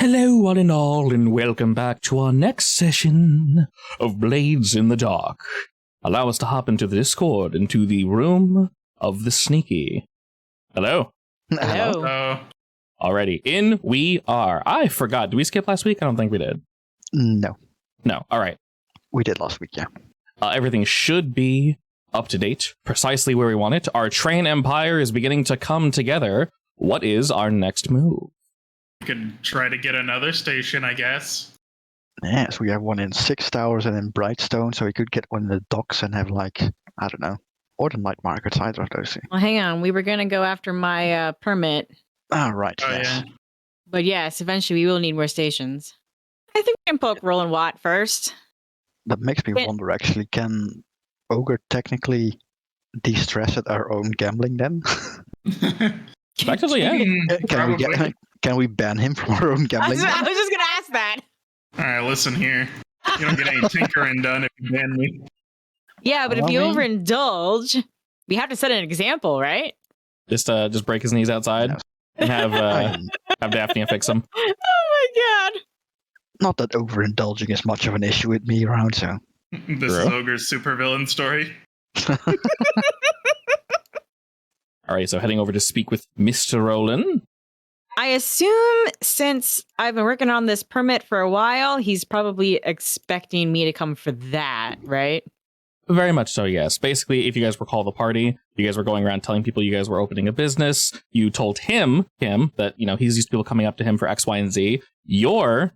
Hello, one and all, and welcome back to our next session of Blades in the Dark. Allow us to hop into the Discord, into the room of the sneaky. Hello. Hello. Alrighty, in we are. I forgot. Did we skip last week? I don't think we did. No. No. All right. We did last week, yeah. Everything should be up to date, precisely where we want it. Our train empire is beginning to come together. What is our next move? We could try to get another station, I guess. Yeah, so we have one in Six Towers and in Brightstone, so we could get one in the docks and have, like, I don't know, or the night markets, either of those. Well, hang on. We were going to go after my permit. Ah, right, Oh, yes. yeah. But yes, eventually we will need more stations. I think we can poke Roland Watt first. That makes me wonder, actually, can Ogre technically de-stress at our own gambling then? Effectively, yeah. Can we ban him from our own gambling? I was just going to ask that. All right, listen here. You don't get any tinkering done if you ban me. Yeah, but if you overindulge, we have to set an example, right? Just break his knees outside and have Daphne fix him. Oh my god. Not that overindulging is much of an issue with me around, so. This is Ogre's supervillain story. All right, so heading over to speak with Mr. Roland. I assume since I've been working on this permit for a while, he's probably expecting me to come for that, right? Very much so, yes. Basically, if you guys recall the party, you guys were going around telling people you guys were opening a business. You told him that, he's used to people coming up to him for X, Y, and Z. Your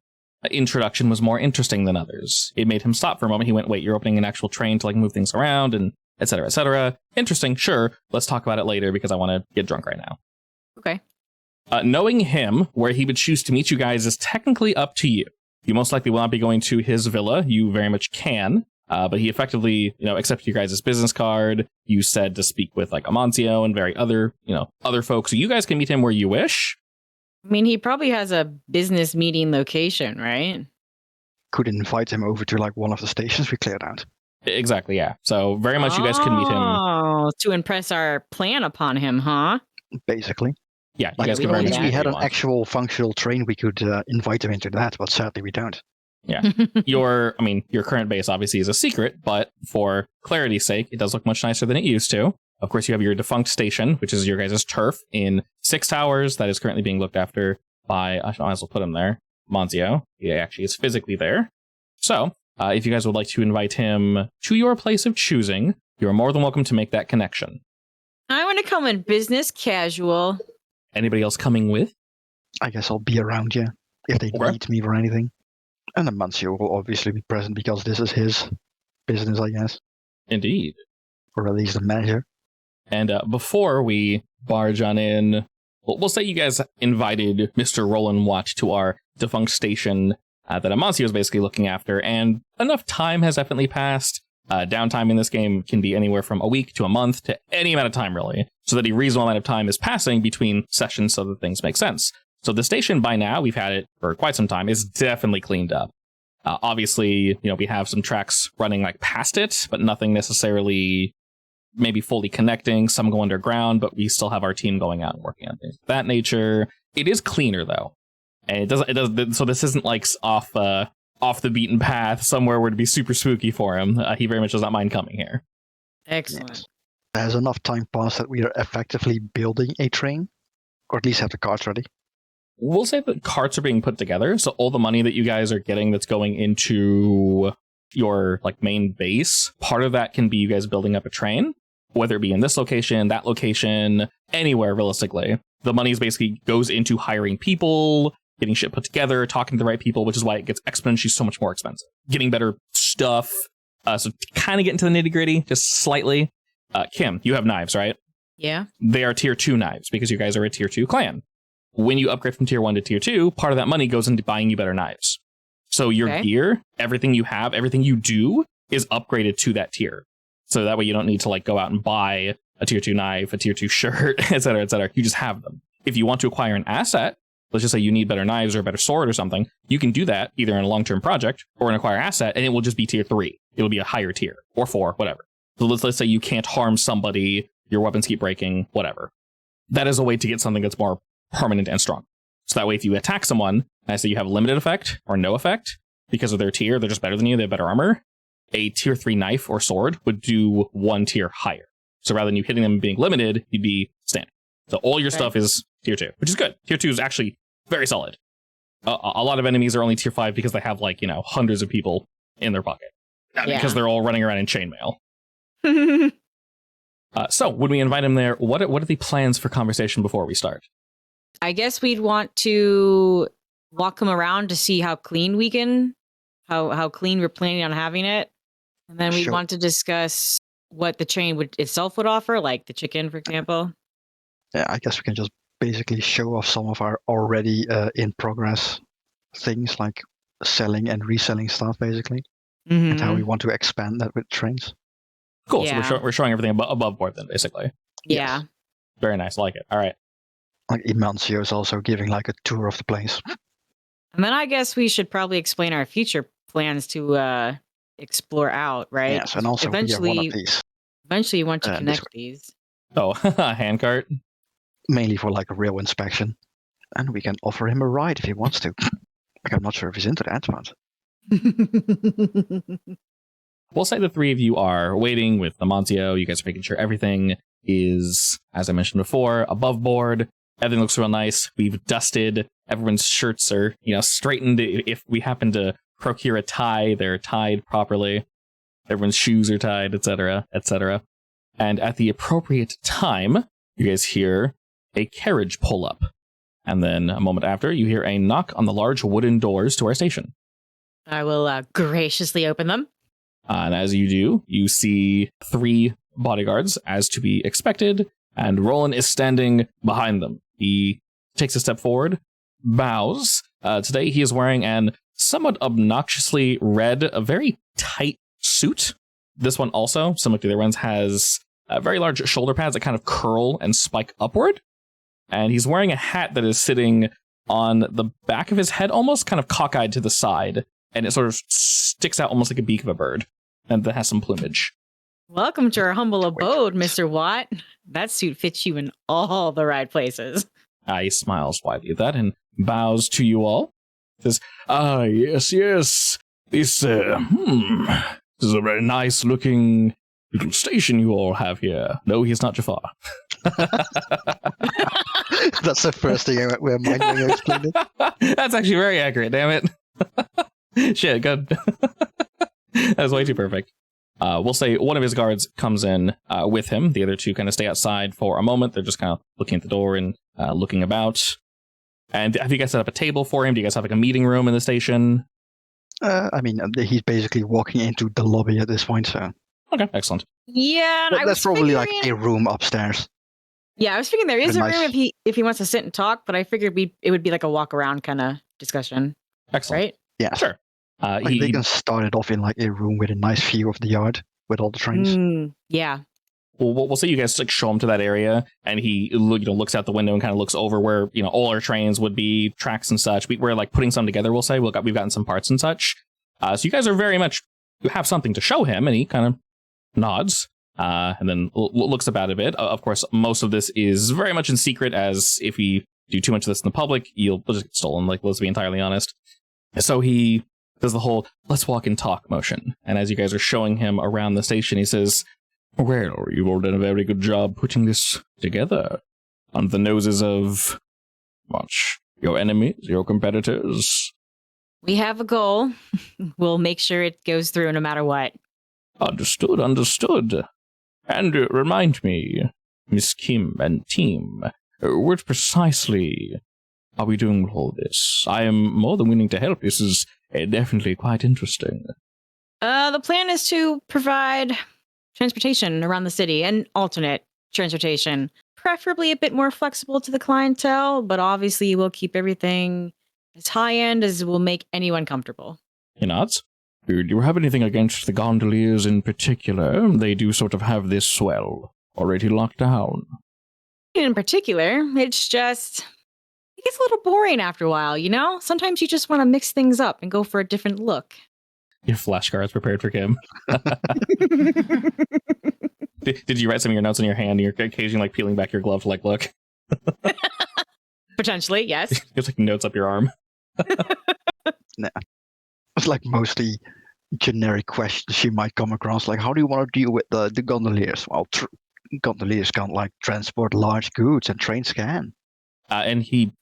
introduction was more interesting than others. It made him stop for a moment. He went, wait, you're opening an actual train to move things around and et cetera, et cetera. Interesting, sure. Let's talk about it later because I want to get drunk right now. Okay. Knowing him, where he would choose to meet you guys is technically up to you. You most likely will not be going to his villa. You very much can. But he effectively, accepted your guys' business card. You said to speak with Amancio and other folks. So you guys can meet him where you wish. I mean, he probably has a business meeting location, right? Could invite him over to one of the stations we cleared out. Exactly, yeah. So very much you guys can meet him. Oh, to impress our plan upon him, huh? Basically. Yeah, you guys can very much. If we had an actual functional train, we could invite him into that, but sadly we don't. Yeah. Your current base obviously is a secret, but for clarity's sake, it does look much nicer than it used to. Of course, you have your defunct station, which is your guys' turf in Six Towers. That is currently being looked after by, I might as well put him there, Monzio. He actually is physically there. So, if you guys would like to invite him to your place of choosing, you are more than welcome to make that connection. I want to come in business casual. Anybody else coming with? I guess I'll be around, yeah, if they need me for anything. And Amancio will obviously be present because this is his business, I guess. Indeed. Or at least the manager. And before we barge on in, we'll say you guys invited Mr. Roland Watt to our defunct station that Amancio is basically looking after, and enough time has definitely passed. Downtime in this game can be anywhere from a week to a month to any amount of time, really, so that a reasonable amount of time is passing between sessions so that things make sense. So the station, by now, we've had it for quite some time, is definitely cleaned up. Obviously, we have some tracks running past it, but nothing necessarily maybe fully connecting. Some go underground, but we still have our team going out and working on things of that nature. It is cleaner, though. And it does. So this isn't off the beaten path somewhere where it'd be super spooky for him. He very much does not mind coming here. Excellent. There's enough time passed that we are effectively building a train, or at least have the carts ready. We'll say that carts are being put together, so all the money that you guys are getting that's going into your main base, part of that can be you guys building up a train, whether it be in this location, that location, anywhere realistically. The money basically goes into hiring people, getting shit put together, talking to the right people, which is why it gets exponentially so much more expensive. Getting better stuff. So to kind of get into the nitty gritty, just slightly. Kim, you have knives, right? Yeah. They are tier 2 knives because you guys are a tier 2 clan. When you upgrade from tier 1 to tier 2, part of that money goes into buying you better knives. So your gear, everything you have, everything you do is upgraded to that tier. So that way you don't need to go out and buy a tier 2 knife, a tier 2 shirt, et cetera, et cetera. You just have them. If you want to acquire an asset, let's just say you need better knives or a better sword or something, you can do that either in a long-term project or an acquire asset, and it will just be tier 3. It'll be a higher tier, or 4, whatever. So let's say you can't harm somebody, your weapons keep breaking, whatever. That is a way to get something that's more permanent and strong. So that way, if you attack someone, I say you have limited effect or no effect because of their tier, they're just better than you, they have better armor. A tier 3 knife or sword would do 1 tier higher. So rather than you hitting them being limited, you'd be standard. So all your stuff is tier 2, which is good. Tier 2 is actually very solid. A lot of enemies are only tier 5 because they have hundreds of people in their pocket. Not because they're all running around in chainmail. So when we invite him there, what are the plans for conversation before we start? I guess we'd want to walk him around to see how clean we can, how clean we're planning on having it. And then we'd want to discuss what the train itself would offer, like the chicken, for example. Yeah, I guess we can just basically show off some of our already in progress things like selling and reselling stuff, basically, and how we want to expand that with trains. Cool. Yeah. So we're showing everything above board then, basically. Yeah. Yes. Very nice. I like it. All right. Like Imancio is also giving like a tour of the place. And then I guess we should probably explain our future plans to explore out, right? Yes, and also eventually, one of these. Eventually, you want to connect these. Oh, handcart. Mainly for like a real inspection, and we can offer him a ride if he wants to. Like, I'm not sure if he's into that, but we'll say the three of you are waiting with Amancio. You guys are making sure everything is, as I mentioned before, above board. Everything looks real nice. We've dusted. Everyone's shirts are, straightened. If we happen to procure a tie, they're tied properly. Everyone's shoes are tied, etc., etc. And at the appropriate time, you guys hear a carriage pull up. And then a moment after, you hear a knock on the large wooden doors to our station. I will graciously open them. And as you do, you see 3 bodyguards, as to be expected, and Roland is standing behind them. He takes a step forward, bows. Today he is wearing an somewhat obnoxiously red, a very tight suit. This one also, similar to the other ones, has very large shoulder pads that kind of curl and spike upward. And he's wearing a hat that is sitting on the back of his head, almost kind of cockeyed to the side. And it sort of sticks out almost like a beak of a bird. And that has some plumage. Welcome to our humble abode, Mr. Watt. That suit fits you in all the right places. He smiles widely at that and bows to you all. Says, yes. This is a very nice looking little station you all have here. No, he's not Jafar. That's the first thing we're mind when you explained it. That's actually very accurate, damn it. Shit, good. That's way too perfect. We'll say one of his guards comes in with him. The other 2 kind of stay outside for a moment. They're just kind of looking at the door and looking about. And have you guys set up a table for him? Do you guys have like a meeting room in the station? He's basically walking into the lobby at this point, so. Okay, excellent. Yeah, and that's probably like a room upstairs. Yeah, I was thinking there is a room if he wants to sit and talk, but I figured it would be like a walk around kind of discussion. Excellent. Right? Yeah, sure. They can start it off in like a room with a nice view of the yard with all the trains. Yeah. Well, we'll say you guys like show him to that area, and he looks out the window and kind of looks over where all our trains would be, tracks and such. We're like putting some together. We'll say we've gotten some parts and such. So you guys are very much, you have something to show him, and he kind of nods. And then looks about a bit. Of course, most of this is very much in secret, as if we do too much of this in the public, you'll just get stolen, let's be entirely honest. So he does the whole, let's walk and talk motion. And as you guys are showing him around the station, he says, well, you've all done a very good job putting this together on the noses of, your enemies, your competitors. We have a goal. We'll make sure it goes through no matter what. Understood. And remind me, Miss Kim and team, what precisely are we doing with all this? I am more than willing to help. This is definitely quite interesting. The plan is to provide transportation around the city and alternate transportation, preferably a bit more flexible to the clientele, but obviously we'll keep everything as high end as will make anyone comfortable. He nods. Do you have anything against the gondoliers in particular? They do sort of have this swell already locked down. In particular, it's just, it gets a little boring after a while, Sometimes you just want to mix things up and go for a different look. Your flashcards prepared for Kim. Did you write some of your notes in your hand and you're occasionally peeling back your glove to look? Potentially, yes. Just like notes up your arm. Nah. It's like mostly generic questions she might come across, like how do you want to deal with the gondoliers? Well, gondoliers can't like transport large goods, and trains can. And he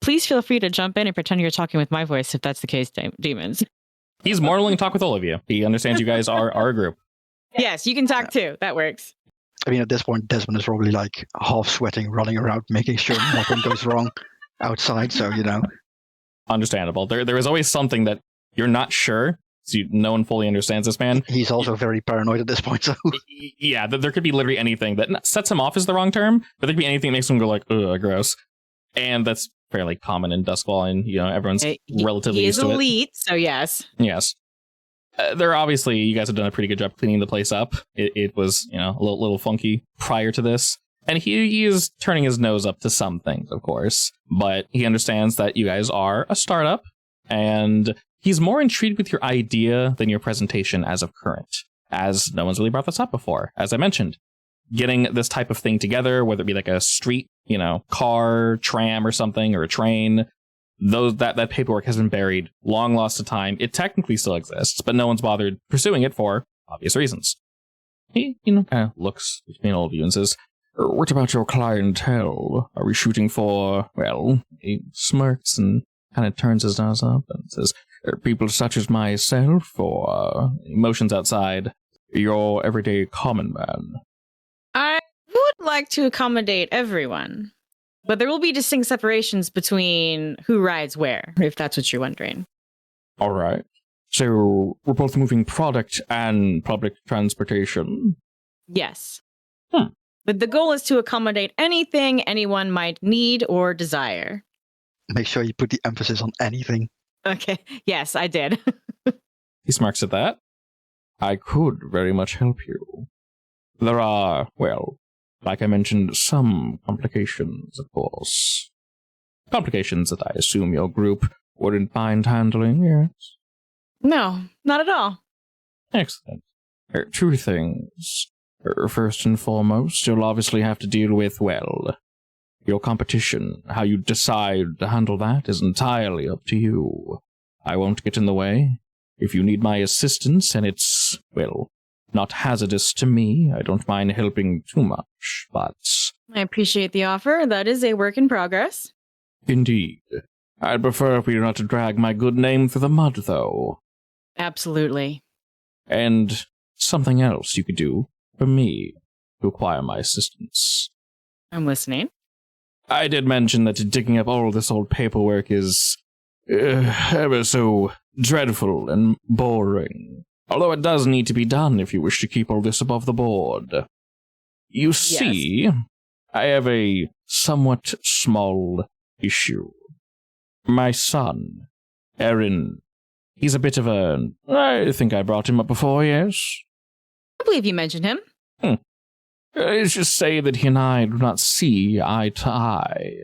Please feel free to jump in and pretend you're talking with my voice if that's the case, demons. he's more willing to talk with all of you. He understands you guys are a group. Yes, you can talk too. That works. I mean, at this point, Desmond is probably like half sweating, running around, making sure nothing goes wrong outside. So, Understandable. There is always something that you're not sure. So no one fully understands this man. He's also very paranoid at this point. So yeah, there could be literally anything that sets him off is the wrong term, but there could be anything that makes him go like, ugh, gross. And that's fairly common in Duskwall, and everyone's relatively used to it. He is elite, so yes. Yes. There obviously, you guys have done a pretty good job cleaning the place up. It was, a little funky prior to this. And he is turning his nose up to some things, of course. But he understands that you guys are a startup, and he's more intrigued with your idea than your presentation as of current, as no one's really brought this up before. As I mentioned, getting this type of thing together, whether it be like a street, car, tram or something, or a train, that paperwork has been buried, long lost to time. It technically still exists, but no one's bothered pursuing it for obvious reasons. He, kind of looks between all of you and says, "What about your clientele? Are we shooting for, well," he smirks and kind of turns his nose up and says, "People such as myself, or emotions outside, your everyday common man?" I would like to accommodate everyone, but there will be distinct separations between who rides where, if that's what you're wondering. All right. So we're both moving product and public transportation? Yes. But the goal is to accommodate anything anyone might need or desire. Make sure you put the emphasis on anything. Okay. Yes, I did. He smirks at that. I could very much help you. There are, well, like I mentioned, some complications, of course. Complications that I assume your group wouldn't mind handling, yes? No, not at all. Excellent. Two things. First and foremost, you'll obviously have to deal with, well, your competition. How you decide to handle that is entirely up to you. I won't get in the way. If you need my assistance and it's, well, not hazardous to me, I don't mind helping too much, but... I appreciate the offer. That is a work in progress. Indeed. I'd prefer if we were not to drag my good name through the mud, though. Absolutely. And something else you could do for me to acquire my assistance. I'm listening. I did mention that digging up all this old paperwork is ever so dreadful and boring. Although it does need to be done if you wish to keep all this above the board. You see, I have a somewhat small issue. My son, Aaron, he's a bit of a... I think I brought him up before, yes? I believe you mentioned him. Let's just say that he and I do not see eye to eye.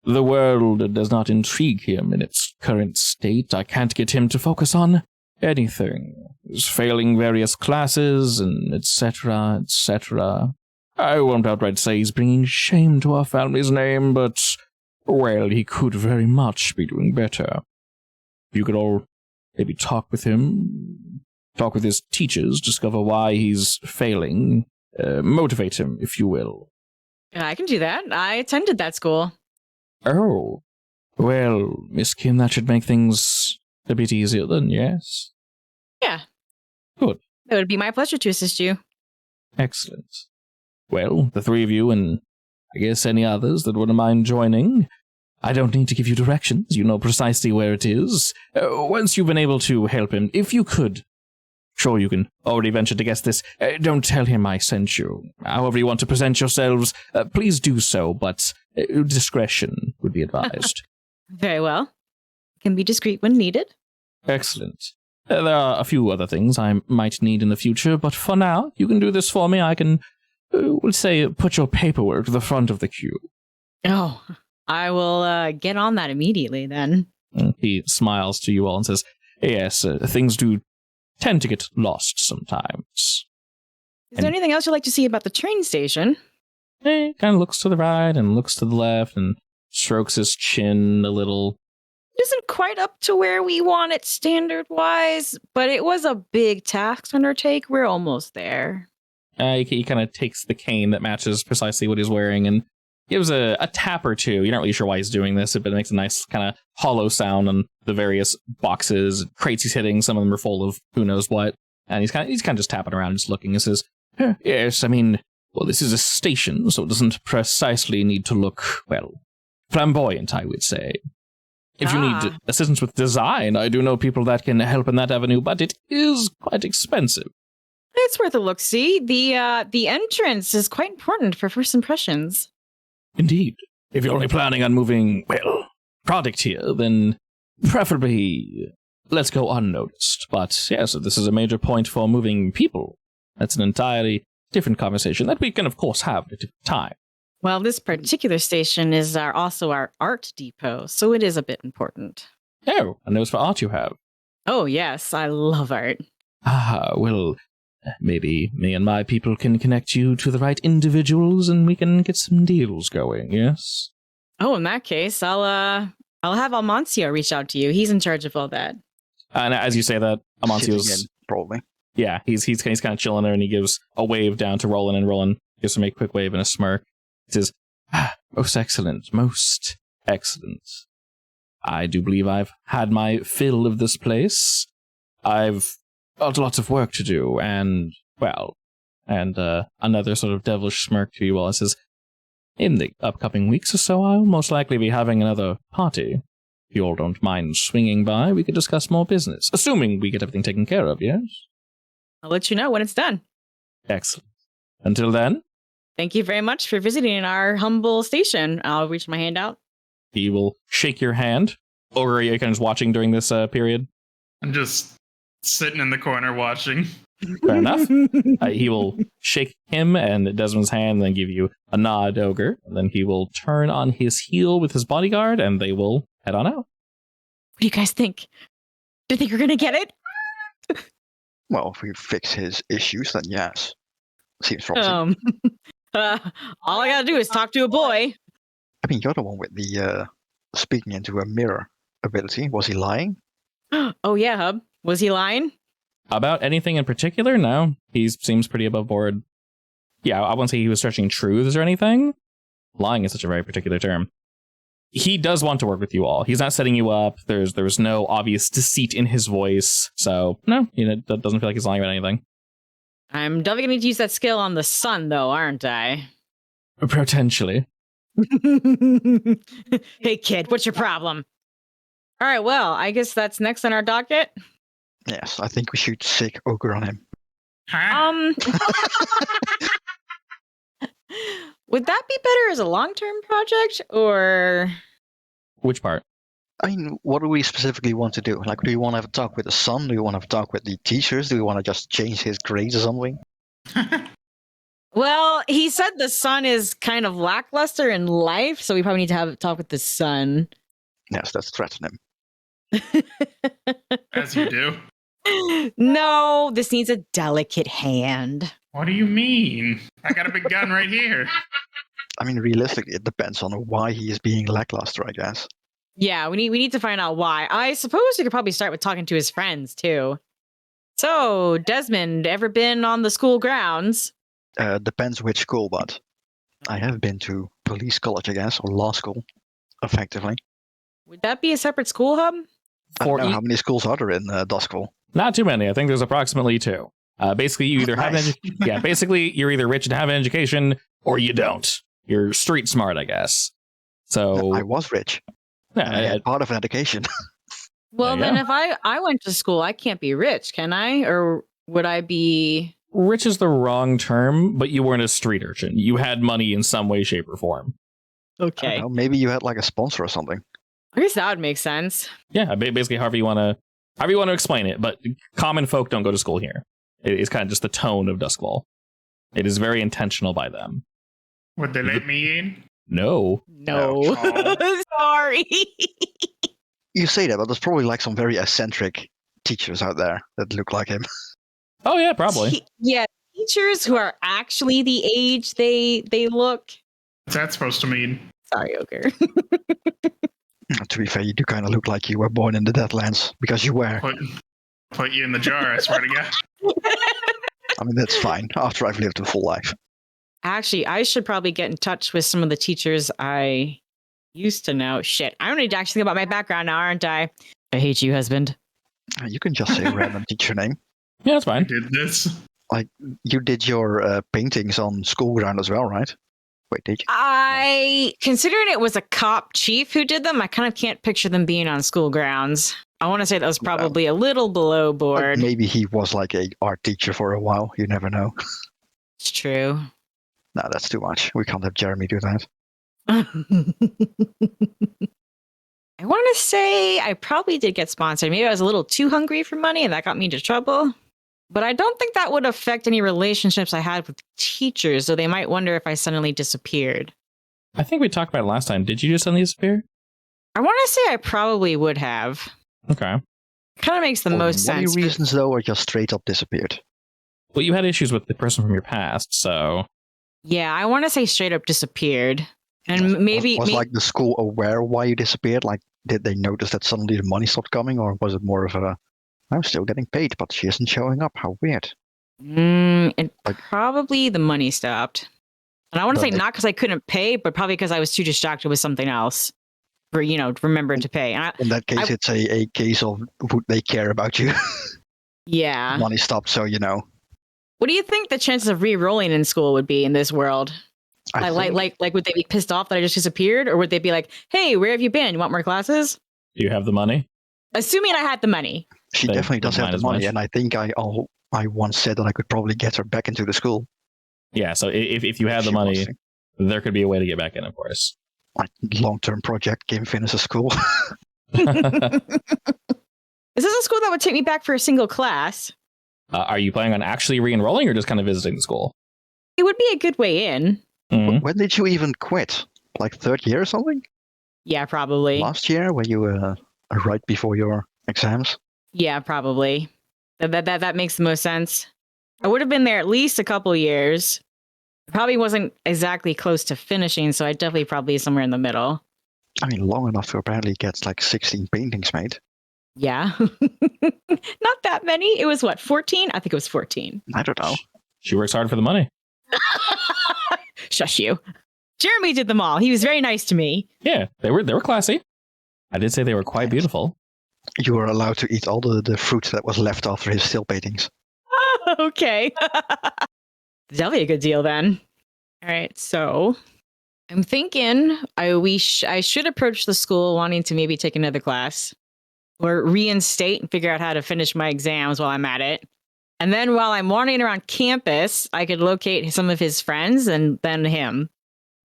The world does not intrigue him in its current state. I can't get him to focus on anything. He's failing various classes, and etc., etc. I won't outright say he's bringing shame to our family's name, but, well, he could very much be doing better. You could all maybe talk with him, talk with his teachers, discover why he's failing, motivate him, if you will. I can do that. I attended that school. Oh. Well, Miss Kim, that should make things a bit easier then, yes? Yeah. Good. It would be my pleasure to assist you. Excellent. Well, the three of you, and I guess any others that wouldn't mind joining, I don't need to give you directions. You know precisely where it is. Once you've been able to help him, if you could, sure you can already venture to guess this, don't tell him I sent you. However you want to present yourselves, please do so, but discretion would be advised. Very well. Can be discreet when needed. Excellent. There are a few other things I might need in the future, but for now, you can do this for me. I can, we'll say, put your paperwork to the front of the queue. Oh, I will get on that immediately then. He smiles to you all and says, yes, things do tend to get lost sometimes. Is there anything else you'd like to see about the train station? He kind of looks to the right and looks to the left and strokes his chin a little. It isn't quite up to where we want it standard-wise, but it was a big task to undertake. We're almost there. He kind of takes the cane that matches precisely what he's wearing and gives a tap or two. You're not really sure why he's doing this, but it makes a nice kind of hollow sound on the various boxes, crates he's hitting. Some of them are full of who knows what. And he's kind of just tapping around, just looking. He says, yes, I mean, well, this is a station, so it doesn't precisely need to look, well, flamboyant, I would say. If you need assistance with design, I do know people that can help in that avenue, but it is quite expensive. It's worth a look-see. The entrance is quite important for first impressions. Indeed. If you're only planning on moving, well, product here, then preferably let's go unnoticed. But yes, if this is a major point for moving people, that's an entirely different conversation that we can, of course, have at a different time. Well, this particular station is also our art depot, so it is a bit important. Oh, and those for art you have. Oh, yes, I love art. Well, maybe me and my people can connect you to the right individuals and we can get some deals going, yes? Oh, in that case, I'll have Amancio reach out to you. He's in charge of all that. And as you say that, Amancio's... probably. Yeah, he's kind of chilling there and he gives a wave down to Roland, and Roland gives him a quick wave and a smirk. He says, most excellent, most excellent. I do believe I've had my fill of this place. I've got lots of work to do, and, well, and another sort of devilish smirk to you all. It says, in the upcoming weeks or so, I'll most likely be having another party. If you all don't mind swinging by, we could discuss more business, assuming we get everything taken care of, yes? I'll let you know when it's done. Excellent. Until then... Thank you very much for visiting our humble station. I'll reach my hand out. He will shake your hand. Or are you kind of watching during this period? I'm just sitting in the corner watching. Fair enough. He will shake him and Desmond's hand and then give you a nod, Ogre. And then he will turn on his heel with his bodyguard and they will head on out. What do you guys think? Do you think you're going to get it? Well, if we fix his issues, then yes. Seems promising. All I gotta do is talk to a boy. I mean, you're the one with the speaking into a mirror ability. Was he lying? Oh yeah, Hub. Was he lying? About anything in particular? No. He seems pretty above board. Yeah, I wouldn't say he was stretching truths or anything. Lying is such a very particular term. He does want to work with you all. He's not setting you up. There's no obvious deceit in his voice. So, no, it doesn't feel like he's lying about anything. I'm definitely going to need to use that skill on the sun, though, aren't I? Potentially. Hey, kid, what's your problem? All right, well, I guess that's next on our docket. Yes, I think we should sick Ogre on him. Huh? Would that be better as a long-term project, or... Which part? I mean, what do we specifically want to do? Like, do you want to have a talk with the son? Do you want to have a talk with the teachers? Do we want to just change his grades or something? Well, he said the son is kind of lackluster in life, so we probably need to have a talk with the son. Yes, let's threaten him. As you do. No, this needs a delicate hand. What do you mean? I got a big gun right here. I mean, realistically, it depends on why he is being lackluster, I guess. Yeah, we need to find out why. I suppose we could probably start with talking to his friends, too. So, Desmond, ever been on the school grounds? Depends which school, but I have been to police college, I guess, or law school, effectively. Would that be a separate school, Hub? I don't know how many schools are there in Duskville. Not too many. I think there's approximately 2. Basically, you either have basically you're either rich and have an education, or you don't. You're street smart, I guess. So I was rich. Yeah, I had part of an education. Well, then if I went to school, I can't be rich, can I? Or would I be... Rich is the wrong term, but you weren't a street urchin. You had money in some way, shape, or form. Okay. Maybe you had like a sponsor or something. I guess that would make sense. Yeah, basically however you want to explain it, but common folk don't go to school here. It's kind of just the tone of Duskfall. It is very intentional by them. Would they let me in? No. Sorry. You say that, but there's probably like some very eccentric teachers out there that look like him. Oh yeah, probably. Yeah, teachers who are actually the age they look. What's that supposed to mean? Sorry, Ogre. To be fair, you do kind of look like you were born in the Deadlands because you were. Put you in the jar, I swear to God. I mean, that's fine after I've lived a full life. Actually, I should probably get in touch with some of the teachers I used to know. Shit, I don't need to actually think about my background now, aren't I? I hate you, husband. You can just say a random teacher name. Yeah, that's I fine. did this. Like, you did your paintings on school ground as well, right? Wait, did you? Considering it was a cop chief who did them, I kind of can't picture them being on school grounds. I want to say that was probably a little below board. Maybe he was like a art teacher for a while. You never know. It's true. No, that's too much. We can't have Jeremy do that. I want to say I probably did get sponsored. Maybe I was a little too hungry for money and that got me into trouble. But I don't think that would affect any relationships I had with teachers, so they might wonder if I suddenly disappeared. I think we talked about it last time. Did you just suddenly disappear? I want to say I probably would have. Okay. Kind of makes the most sense. Money reasons, though, or just straight up disappeared? Well, you had issues with the person from your past, so... Yeah, I want to say straight up disappeared. And maybe... Was like the school aware why you disappeared? Like, did they notice that suddenly the money stopped coming? Or was it more of a, I'm still getting paid, but she isn't showing up? How weird. Probably the money stopped. And I want to say not because I couldn't pay, but probably because I was too distracted with something else. For, remembering to pay. And in that case, it's a case of would they care about you? Yeah. Money stopped, so you know. What do you think the chances of re-rolling in school would be in this world? Like, would they be pissed off that I just disappeared? Or would they be like, hey, where have you been? You want more classes? Do you have the money? Assuming I had the money. She definitely does have the money, and I think I once said that I could probably get her back into the school. Yeah, so if you had the money, there could be a way to get back in, of course. Like, long-term project, game finish a school. Is this a school that would take me back for a single class? Are you planning on actually re-enrolling or just kind of visiting the school? It would be a good way in. Mm-hmm. When did you even quit? Like third year or something? Yeah, probably. Last year, when you were right before your exams? Yeah, probably. That makes the most sense. I would have been there at least a couple years. Probably wasn't exactly close to finishing, so I'd definitely probably somewhere in the middle. I mean, long enough to apparently get like 16 paintings made. Yeah. Not that many. It was what, 14? I think it was 14. I don't know. She works hard for the money. Shush you. Jeremy did them all. He was very nice to me. Yeah, they were classy. I did say they were quite beautiful. You were allowed to eat all the fruit that was left after his still paintings. Okay. Definitely a good deal then. All right, so I'm thinking I should approach the school wanting to maybe take another class or reinstate and figure out how to finish my exams while I'm at it. And then while I'm wandering around campus, I could locate some of his friends and then him.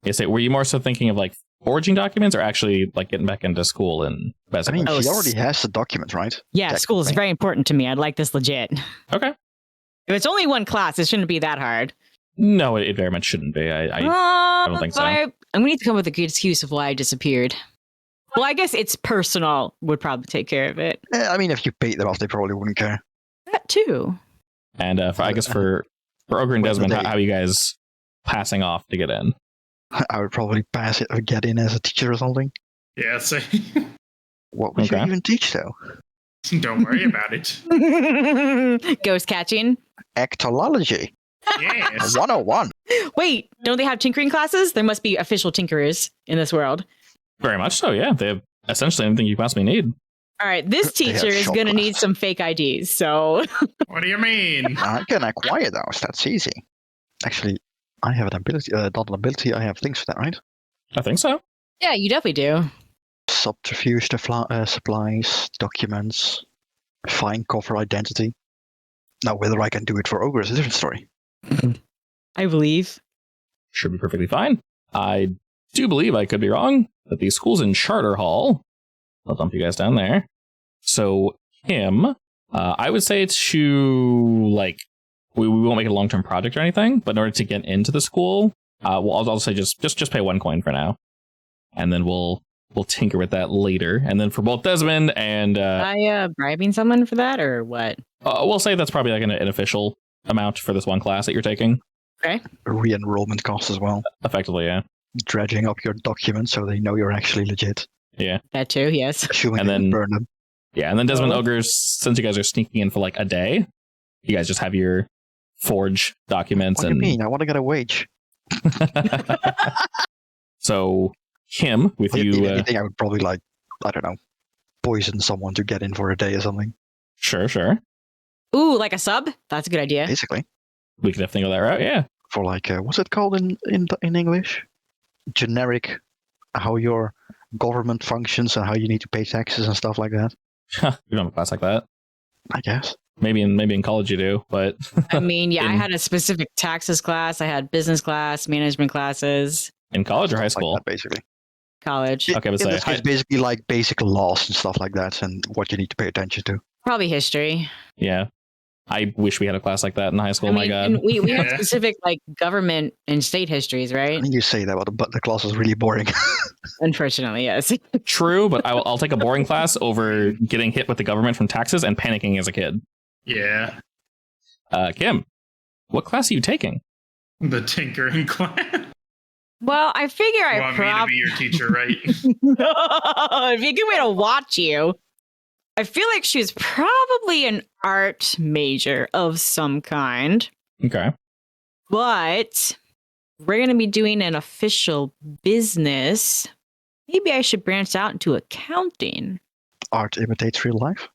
Yeah, so were you more so thinking of like forging documents or actually like getting back into school and I mean, he already has the documents, right? Yeah, school is very important to me. I'd like this legit. Okay. If it's only one class, it shouldn't be that hard. No, it very much shouldn't be. I don't think so. I'm going to need to come up with a good excuse of why I disappeared. Well, I guess it's personal would probably take care of it. I mean, if you paid them off, they probably wouldn't care. That too. And I guess for Ogre and Desmond, how are you guys passing off to get in? I would probably pass it or get in as a teacher or something. Yeah, so What would you even teach, though? don't worry about it. Ghost catching. Ectology. Yes. 101. Wait, don't they have tinkering classes? There must be official tinkerers in this world. Very much so, yeah. They have essentially anything you possibly need. All right, this teacher is going to need some fake IDs, so... What do you mean? I can acquire those. That's easy. Actually, I have an ability. Not an ability. I have things for that, right? I think so. Yeah, you definitely do. Subterfuge supplies, documents, find cover identity. Now, whether I can do it for Ogre is a different story. I believe. Should be perfectly fine. I do believe I could be wrong, but the school's in Charter Hall. I'll dump you guys down there. So, him, I would say it's to, like, we won't make it a long-term project or anything, but in order to get into the school, I'll say just pay 1 coin for now. And then we'll tinker with that later. And then for both Desmond and... bribing someone for that, or what? We'll say that's probably like an official amount for this one class that you're taking. Okay. Re-enrollment costs as well. Effectively, yeah. dredging up your documents so they know you're actually legit. Yeah. That too, yes. Assuming And they then- burn them. Yeah, and then Desmond Oh. Ogres, since you guys are sneaking in for like a day, you guys just have your forge documents What do you mean? I want to get a wage. So Kim, with If you, anything, I would probably I don't know, poison someone to get in for a day or something. sure, Ooh, like a sub? That's a good idea. Basically, we could definitely go that route. Yeah, for what's it called in English? Generic, how your government functions and how you need to pay taxes and stuff like that. we don't have a class like that. I guess. Maybe in college you do, but I mean, yeah, I In- had a specific taxes class. I had business class, management classes, in college or high Stuff school. like that, basically. college. Okay, but in say this case, basically like basic laws and stuff like that, and what you need to pay attention to. Probably history. yeah. I wish we had a class like that in high school. I Oh my mean, god. and we had Yeah. specific like government and state histories, I right? mean, you say that, but the class was really boring. Unfortunately, yes. True, but I'll take a boring class over getting hit with the government from taxes and panicking as a kid. Yeah. Kim, what class are you taking? The tinkering class. Well, I figure You I want me to probably be your teacher, right? it'd be a good way to watch you. I feel like she's probably an art major of some kind, Okay. but we're going to be doing an official business. Maybe I should branch out into accounting. Art imitates real life.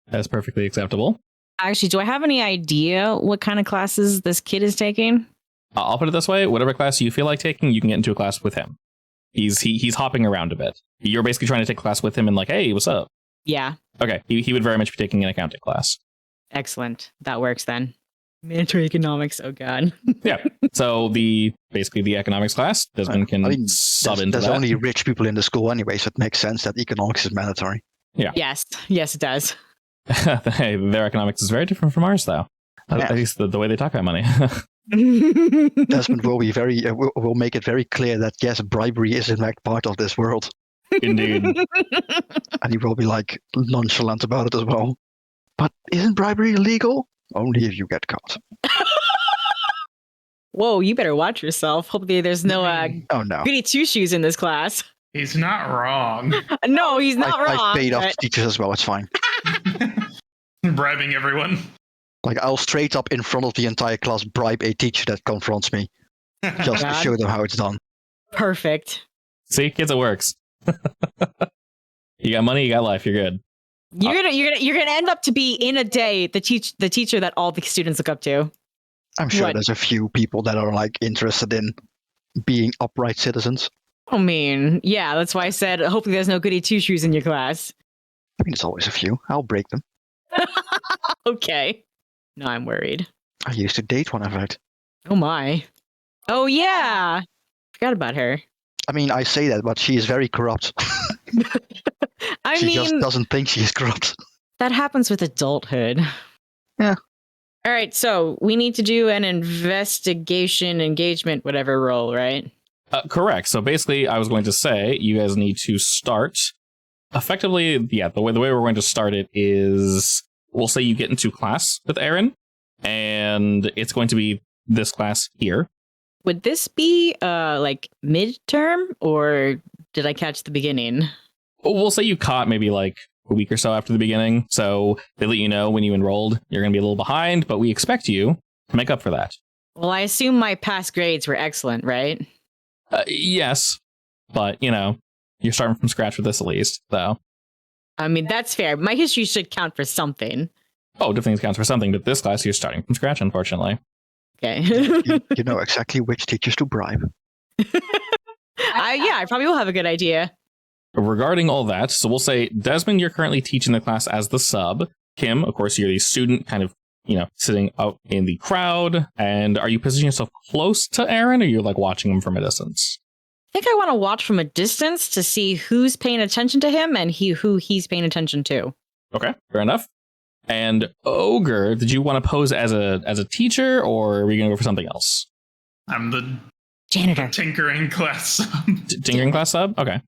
That's perfectly acceptable. Actually, do I have any idea what kind of classes this kid is taking? I'll put it this way: whatever class you feel like taking, you can get into a class with him. He's hopping around a bit. You're basically trying to take a class with him and like, hey, what's up? Yeah, Okay, he would very much be taking an accounting class. excellent. That works then. Mandatory economics. Oh god. So basically the economics class, Desmond can I mean, sub into There's that. only rich people in the school anyway, so it makes sense that economics is mandatory. Yes, it does. Hey, their economics is very different from ours, though. At Yeah. least the way they talk about money. Desmond will be will make it very clear that yes, bribery is in fact part of this world, Indeed. and he will be like nonchalant about it as well. But isn't bribery illegal? Only if you get caught. Whoa, you better watch yourself. Hopefully, there's no Oh no! goody two shoes in this class. He's not wrong. No, he's not wrong. I've paid off but- teachers as well. It's fine. Bribing everyone. Like I'll straight up in front of the entire class bribe a teacher that confronts me just to God. show them how it's done. Perfect. See, kids, it works. You got money, you got life, you're good. You're gonna end up to be in a day the teacher that all the students look up to. I'm sure What? there's a few people that are like interested in being upright citizens. I mean, yeah, that's why I said hopefully there's no goody two shoes in your class. I mean, there's always a few. I'll break them. Okay. No, I'm worried. I used to date one, in fact. Oh my. Oh yeah. Forgot about her. I mean, I say that, but she is very corrupt. I She just mean, doesn't think she is corrupt. that happens with adulthood. Yeah. All right, so we need to do an investigation, engagement, whatever role, right? Correct. So basically, I was going to say you guys need to start effectively. Yeah, the way we're going to start it is we'll say you get into class with Aaron, and it's going to be this class here. Would this be like midterm, or did I catch the beginning? We'll say you caught maybe like a week or so after the beginning. So they let you know when you enrolled, you're going to be a little behind, but we expect you to make up for that. Well, I assume my past grades were excellent, right? Yes, but you're starting from scratch with this at least. So, I mean, that's fair. My history should count for something. oh, definitely counts for something. But this class, you're starting from scratch, unfortunately. Okay. You know exactly which teachers to bribe. I probably will have a good idea. Regarding all that, so we'll say Desmond, you're currently teaching the class as the sub. Kim, of course, you're the student, kind of sitting out in the crowd. And are you positioning yourself close to Aaron, or are you like watching him from a distance? I think I want to watch from a distance to see who's paying attention to him and who he's paying attention to. Okay, fair enough. And Ogre, did you want to pose as a teacher, or are we going to go for something else? I'm the Janitor. tinkering class. Tinkering class sub? Okay.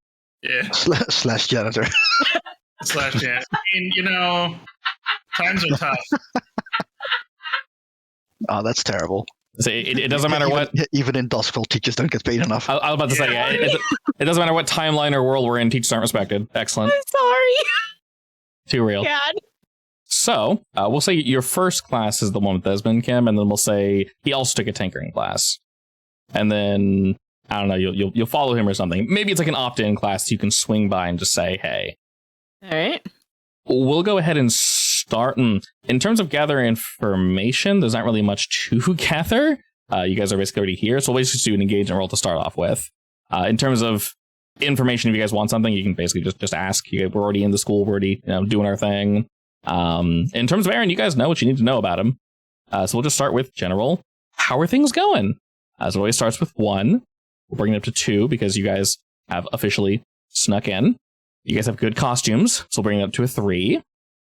Yeah. Slash janitor. Slash yeah. I mean, times are tough. Oh, that's terrible. So it doesn't matter what. Even in Duskville, teachers don't get paid enough. I was about to say, yeah, it doesn't matter what timeline or world we're in. Teachers aren't respected. Excellent. I'm sorry. Too real. God. So we'll say your first class is the one with Desmond, Kim, and then we'll say he also took a tinkering class, and then I don't know, you'll follow him or something. Maybe it's like an opt-in class you can swing by and just say, hey. All right. We'll go ahead and start. In terms of gathering information, there's not really much to gather. You guys are basically already here, so we'll just do an engagement roll to start off with. In terms of information, if you guys want something, you can basically just ask. We're already in the school, we're already doing our thing. In terms of Aaron, you guys know what you need to know about him. So we'll just start with general. How are things going? So it always starts with 1. We'll bring it up to 2 because you guys have officially snuck in. You guys have good costumes, so we'll bring it up to a 3.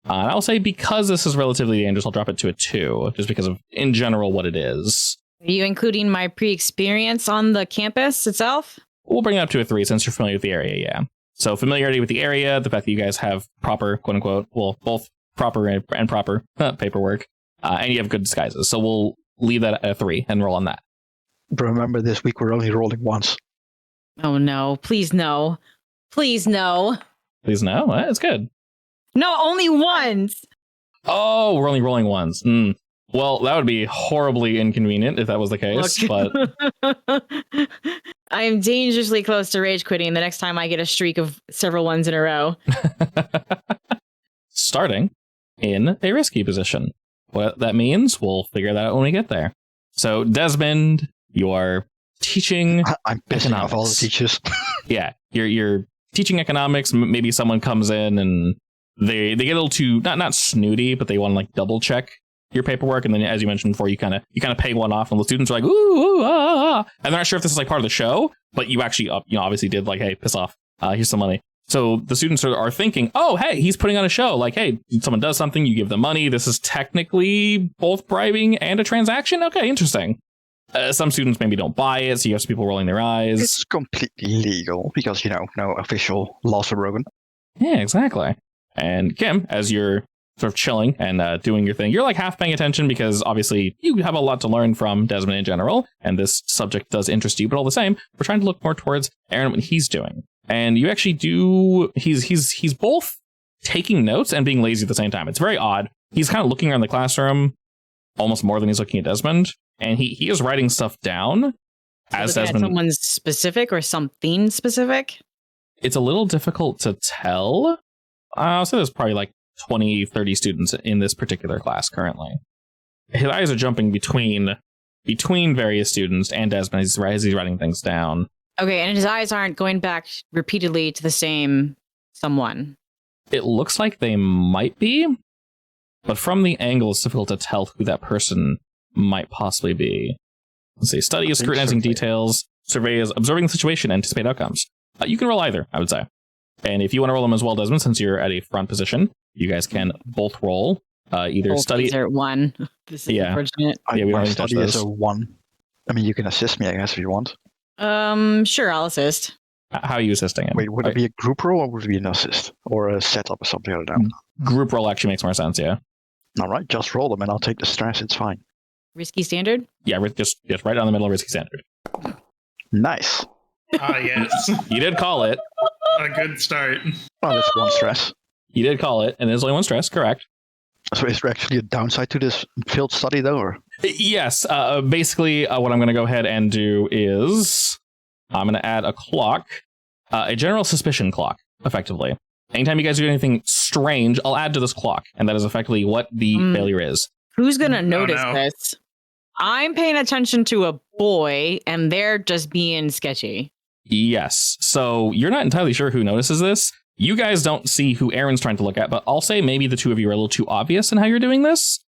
And I'll say because this is relatively dangerous, I'll drop it to a 2, just because of, in general, what it is. Are you including my pre-experience on the campus itself? We'll bring it up to a 3 since you're familiar with the area, yeah. So familiarity with the area, the fact that you guys have proper, quote-unquote, well, both proper and proper paperwork, and you have good disguises. So we'll leave that at a 3 and roll on that. But remember, this week we're only rolling once. Oh, no. Please, no. Please, no. Please no? That's good. No, only once. Oh, we're only rolling once. Well, that would be horribly inconvenient if that was the case, but... I am dangerously close to rage quitting the next time I get a streak of several ones in a row. Starting in a risky position. What that means, we'll figure that out when we get there. So, Desmond, you are teaching I'm pissing economics. off all the teachers. Yeah, you're teaching economics. Maybe someone comes in and they get a little too not snooty, but they want to like double check your paperwork, and then as you mentioned before, you kind of pay one off, and the students are like ooh, and they're not sure if this is like part of the show, but you actually obviously did like, hey, piss off, here's some money. So the students are thinking, oh, hey, he's putting on a show. Like, hey, someone does something, you give them money. This is technically both bribing and a transaction. Okay, interesting. Some students maybe don't buy it, so you have some people rolling their eyes. It's completely legal because, no official laws are broken. Yeah, exactly. And Kim, as you're sort of chilling and doing your thing, you're like half paying attention because obviously you have a lot to learn from Desmond in general, and this subject does interest you, but all the same, we're trying to look more towards Aaron and what he's doing. And you actually do, he's both taking notes and being lazy at the same time. It's very odd. He's kind of looking around the classroom almost more than he's looking at Desmond. And he is writing stuff down as Desmond. At someone specific or something specific? It's a little difficult to tell. I'll say there's probably like 20, 30 students in this particular class currently. His eyes are jumping between various students and Desmond as he's writing things down. Okay, and his eyes aren't going back repeatedly to the same someone. It looks like they might be, but from the angle, it's difficult to tell who that person might possibly be. Let's see. Study is scrutinizing details. Survey is observing the situation. Anticipate outcomes. You can roll either, I would say. And if you want to roll them as well, Desmond, since you're at a front position, you guys can both roll. Either both study. These are 1. This is unfortunate. Yeah, we don't need to touch study this. is a 1. I mean, you can assist me, I guess, if you want. Sure, I'll assist. How are you assisting him? Wait, would it be a group roll or would it be an assist? Or a setup or something like that? Group roll actually makes more sense, yeah. All right, just roll them and I'll take the stress. It's fine. Risky standard? Yeah, just right down the middle of risky standard. Nice. Ah, yes. You did call it. A good start. Oh, that's 1 stress. You did call it, and there's only 1 stress, correct. So is there actually a downside to this field study, though? Or? Yes. Basically, what I'm going to go ahead and do is I'm going to add a clock, a general suspicion clock, effectively. Anytime you guys do anything strange, I'll add to this clock, and that is effectively what the failure is. Who's going to notice this? I'm paying attention to a boy, and they're just being sketchy. Yes. So you're not entirely sure who notices this. You guys don't see who Aaron's trying to look at, but I'll say maybe the two of you are a little too obvious in how you're doing this.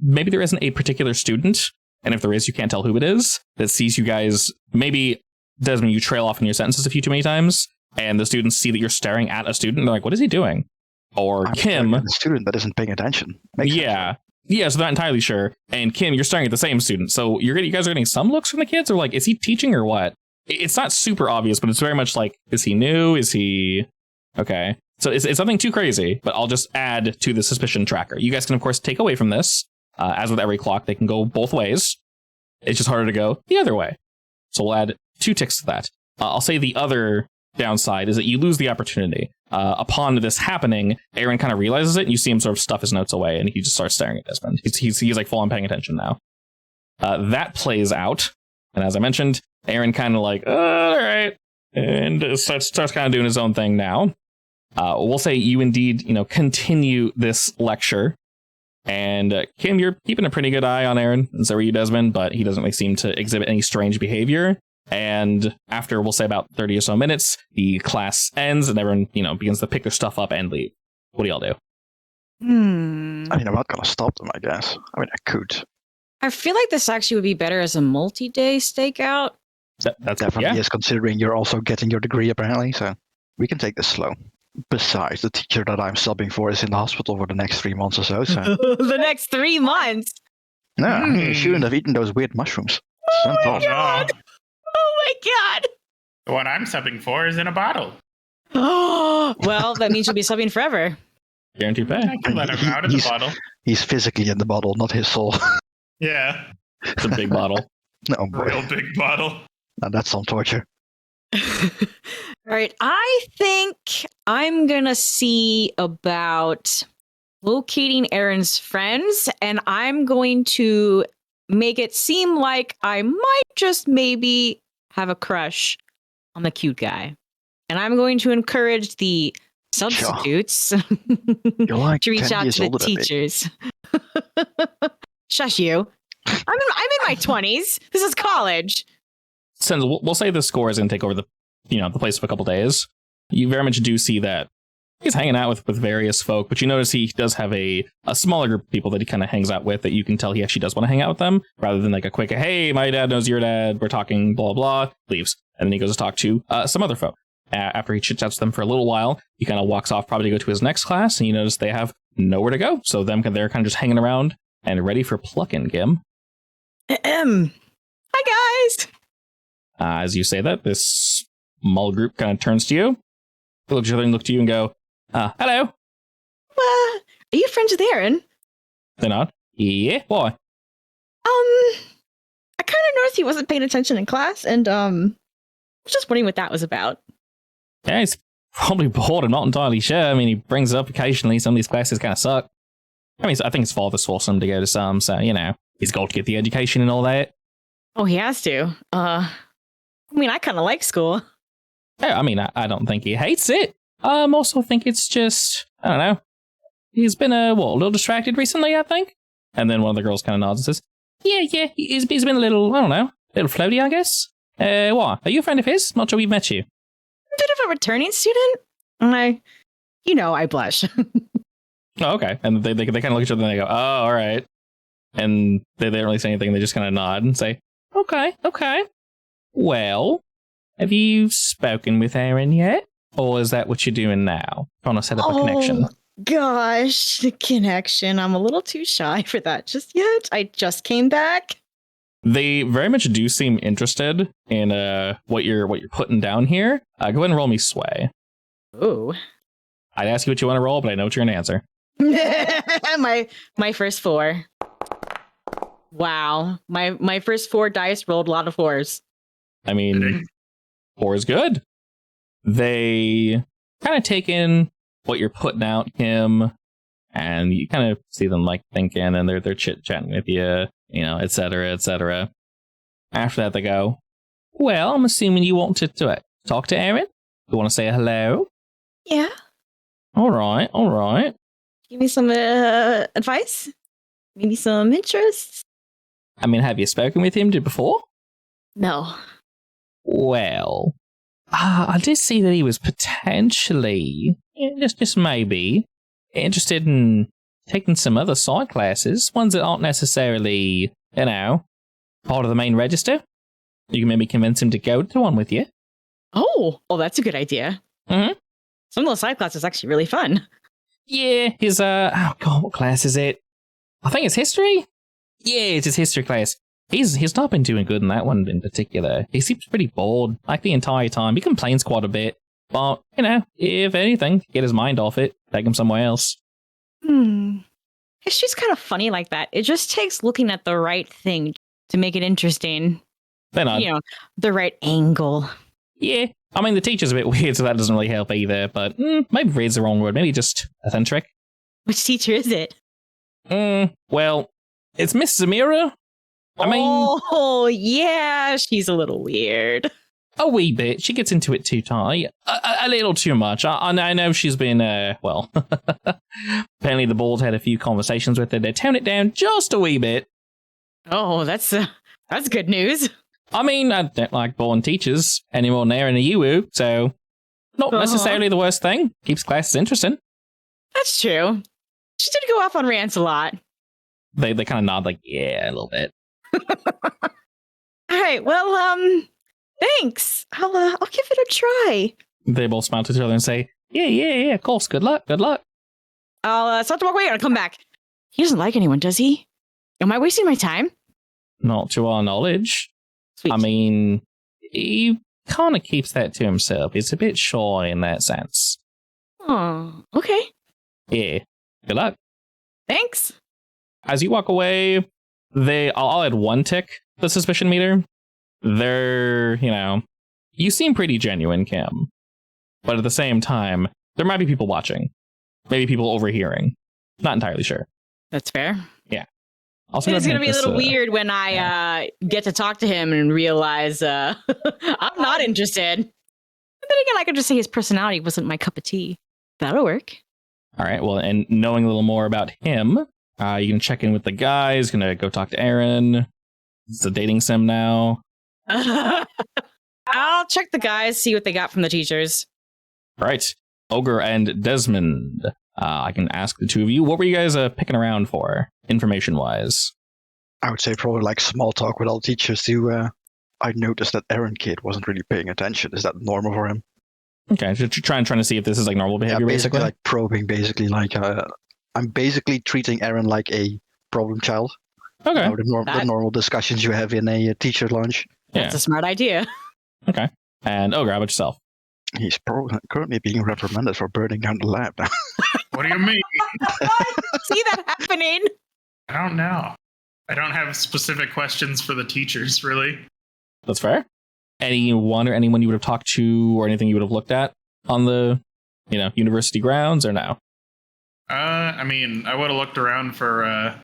Maybe there isn't a particular student, and if there is, you can't tell who it is, that sees you guys. Maybe, Desmond, you trail off in your sentences a few too many times, and the students see that you're staring at a student, and they're like, what is he doing? Or I'm Kim. The student that isn't paying attention. Makes sense. Yeah, so they're not entirely sure. And Kim, you're staring at the same student. So you guys are getting some looks from the kids, or like, is he teaching or what? It's not super obvious, but it's very much like, is he new? Is he... Okay. So it's nothing too crazy, but I'll just add to the suspicion tracker. You guys can, of course, take away from this. As with every clock, they can go both ways. It's just harder to go the other way. So we'll add 2 ticks to that. I'll say the other downside is that you lose the opportunity. Upon this happening, Aaron kind of realizes it, and you see him sort of stuff his notes away, and he just starts staring at Desmond. He's like full on paying attention now. That plays out, and as I mentioned, Aaron kind of like, all right, and starts kind of doing his own thing now. We'll say you indeed, continue this lecture. And Kim, you're keeping a pretty good eye on Aaron, and so are you, Desmond, but he doesn't really seem to exhibit any strange behavior. And after, we'll say about 30 or so minutes, the class ends and everyone, begins to pick their stuff up and leave. What do y'all do? I mean, I'm not going to stop them, I guess. I mean, I could. I feel like this actually would be better as a multi-day stakeout. That's Definitely is, considering you're also getting your degree, apparently, so we can take this slow. Besides, the teacher that I'm subbing for is in the hospital for the next 3 months or so. The next 3 months? No, you shouldn't have eaten those weird mushrooms. Oh my god! Oh my god! The one I'm subbing for is in a bottle. Oh, well, that means you'll be subbing forever. Guaranteed pay. I can let him out of the bottle. He's physically in the bottle, not his soul. Yeah. It's a big bottle. No, boy. Real big bottle. Now that's some torture. All right, I think I'm gonna see about locating Aaron's friends, and I'm going to make it seem like I might just maybe have a crush on the cute guy. And I'm going to encourage the substitutes You're like to reach 10 out years to the older than me. teachers. Shush you. I'm in my 20s. This is college. Since we'll say the score is going to take over the place for a couple days, you very much do see that he's hanging out with various folk, but you notice he does have a smaller group of people that he kind of hangs out with that you can tell he actually does want to hang out with them, rather than like a quick, hey, my dad knows your dad, we're talking, blah, blah, leaves. And then he goes to talk to some other folk. After he chit-chats with them for a little while, he kind of walks off probably to go to his next class, and you notice they have nowhere to go. So they're kind of just hanging around and ready for plucking, Gim. Hi, guys. As you say that, this small group kind of turns to you, look at each other and look to you and go, hello. Are you friends with Aaron? They nod. Yeah, why? I kind of noticed he wasn't paying attention in class, and I was just wondering what that was about. Yeah, he's probably bored. I'm not entirely sure. I mean, he brings it up occasionally. Some of these classes kind of suck. I mean, I think his father's forced him to go to some, so, he's got to get the education and all that. Oh, he has to. I kind of like school. Yeah, I mean, I don't think he hates it. I also think it's just, I don't know. He's been, a little distracted recently, I think. And then one of the girls kind of nods and says, yeah, he's been a little, I don't know, a little floaty, I guess. What? Are you a friend of his? Not sure we've met you. A bit of a returning student. And I blush. Oh, okay. And they kind of look at each other and they go, oh, all right. And they don't really say anything. They just kind of nod and say, okay. Well, have you spoken with Aaron yet? Or is that what you're doing now? Trying to set up a connection? Gosh, the connection. I'm a little too shy for that just yet. I just came back. They very much do seem interested in what you're putting down here. Go ahead and roll me sway. Ooh. I'd ask you what you want to roll, but I know what you're going to answer. my first 4. Wow. My first 4 dice rolled a lot of 4s. I mean, 4 is good. They kind of take in what you're putting out, Kim, and you kind of see them like thinking, and they're chit-chatting with you, et cetera, et cetera. After that, they go, well, I'm assuming you wanted to talk to Aaron? You want to say hello? Yeah. All right. Give me some advice? Maybe some interest? I mean, have you spoken with him before? No. Well, I did see that he was potentially, just maybe, interested in taking some other side classes, ones that aren't necessarily, part of the main register. You can maybe convince him to go to one with you. Oh, that's a good idea. Mm-hmm. Some of those side classes are actually really fun. Yeah, his, what class is it? I think it's history? Yeah, it's his history class. He's not been doing good in that one in particular. He seems pretty bored, like the entire time. He complains quite a bit. But, if anything, get his mind off it, take him somewhere else. History's kind of funny like that. It just takes looking at the right thing to make it interesting. Then You know, the right angle. yeah. I mean, the teacher's a bit weird, so that doesn't really help either. But maybe weird's the wrong word. Maybe just eccentric. Which teacher is it? Well, it's Miss Zamira. I mean, oh yeah, she's a little weird. a wee bit. She gets into it too tight. A little too much. I know she's been, well, apparently the board had a few conversations with her. They toned it down just a wee bit. Oh, that's good news. I mean, I don't like born teachers any more than they're in a UU, so not necessarily the worst thing. Keeps classes interesting. That's true. She did go off on rants a lot. They kind of nod like, yeah, a little bit. All right. Well, thanks. I'll give it a try. They both smile to each other and say, yeah, of course. Good luck. I'll start to walk away and I'll come back. He doesn't like anyone, does he? Am I wasting my time? Not to our knowledge. Sweet. I mean, he kind of keeps that to himself. He's a bit shy in that sense. Oh, okay. Yeah. Good luck. Thanks. As you walk away, I'll add one tick to the suspicion meter. They're, you seem pretty genuine, Kim. But at the same time, there might be people watching. Maybe people overhearing. Not entirely sure. That's fair. Yeah. Also, It's going to be a little weird when I get to talk to him and realize I'm not interested. But then again, I could just say his personality wasn't my cup of tea. That'll work. All right. Well, and knowing a little more about him, you can check in with the guys. Gonna go talk to Aaron. It's a dating sim now. I'll check the guys, see what they got from the teachers. All right. Ogre and Desmond. I can ask the two of you. What were you guys picking around for, information-wise? I would say probably like small talk with all teachers to. I noticed that Aaron kid wasn't really paying attention. Is that normal for him? Okay, so trying to see if this is like normal behavior, basically. basically. Like probing, basically. Like I'm basically treating Aaron like a problem child. Okay. The normal discussions you have in a teacher lunch. That's a smart idea. Okay. And Ogre, how about yourself? He's currently being reprimanded for burning down the lab. What do you mean? See that happening? I don't know. I don't have specific questions for the teachers, really. That's fair. Anyone or anyone you would have talked to or anything you would have looked at on the, university grounds or no? I mean, I would have looked around for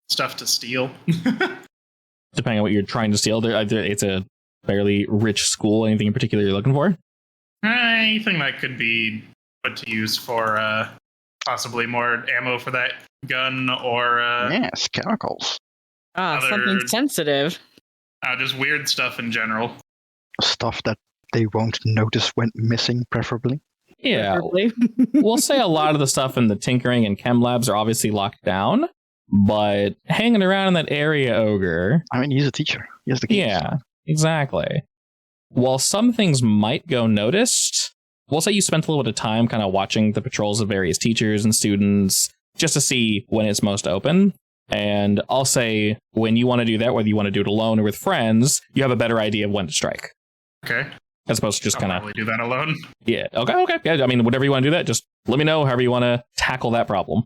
stuff to steal. Depending on what you're trying to steal, it's a fairly rich school. Anything in particular you're looking for? Anything that could be put to use for possibly more ammo for that gun or yes, chemicals. Something sensitive. Just weird stuff in general. Stuff that they won't notice went missing, preferably. Yeah. We'll say a lot of the stuff in the tinkering and chem labs are obviously locked down, but hanging around in that area, Ogre. I mean, he's a teacher. He has the keys. Yeah, exactly. While some things might go noticed, we'll say you spent a little bit of time kind of watching the patrols of various teachers and students just to see when it's most open. And I'll say when you want to do that, whether you want to do it alone or with friends, you have a better idea of when to strike. Okay. As opposed to just kind of probably do that alone. Yeah. Okay. Yeah, I mean, whatever you want to do that, just let me know however you want to tackle that problem.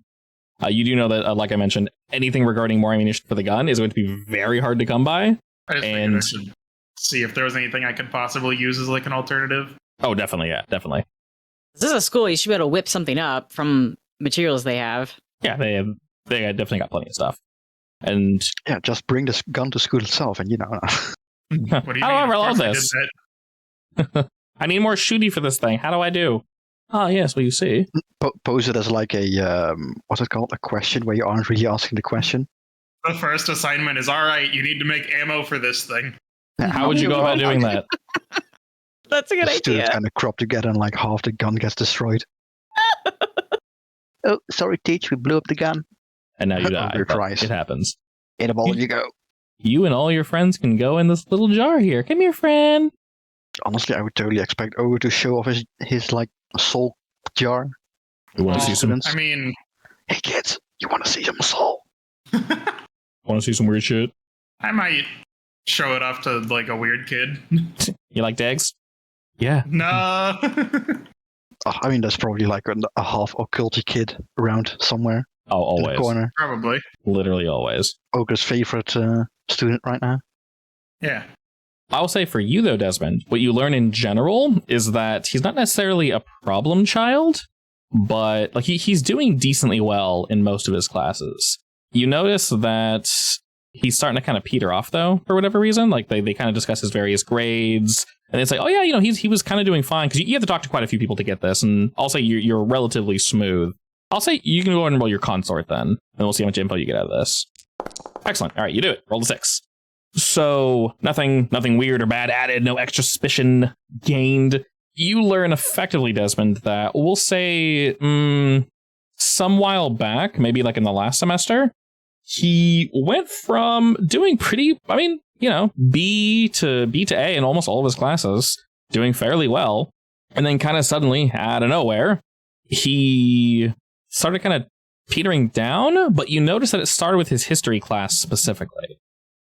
You do know that, like I mentioned, anything regarding more ammunition for the gun is going to be very hard to come by. I just figured I should see if there was anything I could possibly use as like an alternative. Oh, definitely. Yeah, definitely. This is a school. You should be able to whip something up from materials they have. Yeah, they definitely got plenty of stuff. And yeah, just bring this gun to school itself, and What do you how mean? do I Of reload course I this? did that. I need more shooty for this thing. How do I do? Oh, yes, well, you see. pose it as like a what's it called? A question where you aren't really asking the question. The first assignment is, all right, you need to make ammo for this thing. How would you go about doing that? That's a good The students idea. kind of crop together and like half the gun gets destroyed. Oh, sorry, teach, we blew up the gun. And now you die. Your but prize. It happens. In a ball you go. You and all your friends can go in this little jar here. Come here, friend. Honestly, I would totally expect Ogo to show off his like soul jar. You want to Well, see some? I mean, Hey kids, you want to see some soul? Want to see some weird shit? I might show it off to like a weird kid. You like dags? Yeah. No. I mean, there's probably like a half occulty kid around somewhere Oh, in the always. corner. Probably. Literally always. Ogre's favorite student right now. Yeah. I will say for you, though, Desmond, what you learn in general is that he's not necessarily a problem child, but like he's doing decently well in most of his classes. You notice that he's starting to kind of peter off, though, for whatever reason. Like they kind of discuss his various grades, and it's like, oh, yeah, he was kind of doing fine, because you have to talk to quite a few people to get this, and I'll say you're relatively smooth. I'll say you can go ahead and roll your consort then, and we'll see how much info you get out of this. Excellent. All right, you do it. Roll the 6. So nothing weird or bad added, no extra suspicion gained. You learn effectively, Desmond, that we'll say some while back, maybe like in the last semester, he went from doing pretty, B to A in almost all of his classes, doing fairly well. And then kind of suddenly, out of nowhere, he started kind of petering down, but you notice that it started with his history class specifically.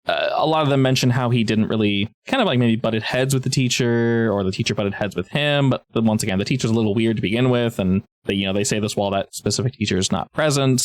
A lot of them mention how he didn't really kind of like maybe butted heads with the teacher, or the teacher butted heads with him. But once again, the teacher's a little weird to begin with. And they say this while that specific teacher is not present.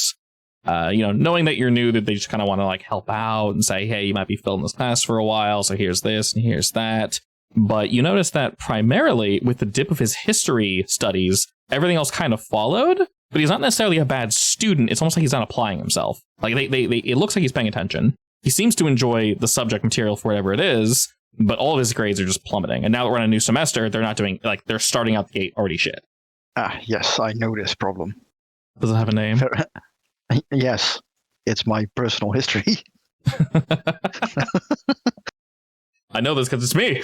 Knowing that you're new, that they just kind of want to like help out and say, hey, you might be filling this class for a while. So here's this and here's that. But you notice that primarily with the dip of his history studies, everything else kind of followed. But he's not necessarily a bad student. It's almost like he's not applying himself. Like it looks like he's paying attention. He seems to enjoy the subject material for whatever it is, but all of his grades are just plummeting. And now that we're on a new semester, they're not doing, like, they're starting out the gate already shit. Yes, I know this problem. Does it have a name? Yes, it's my personal history. I know this because it's me.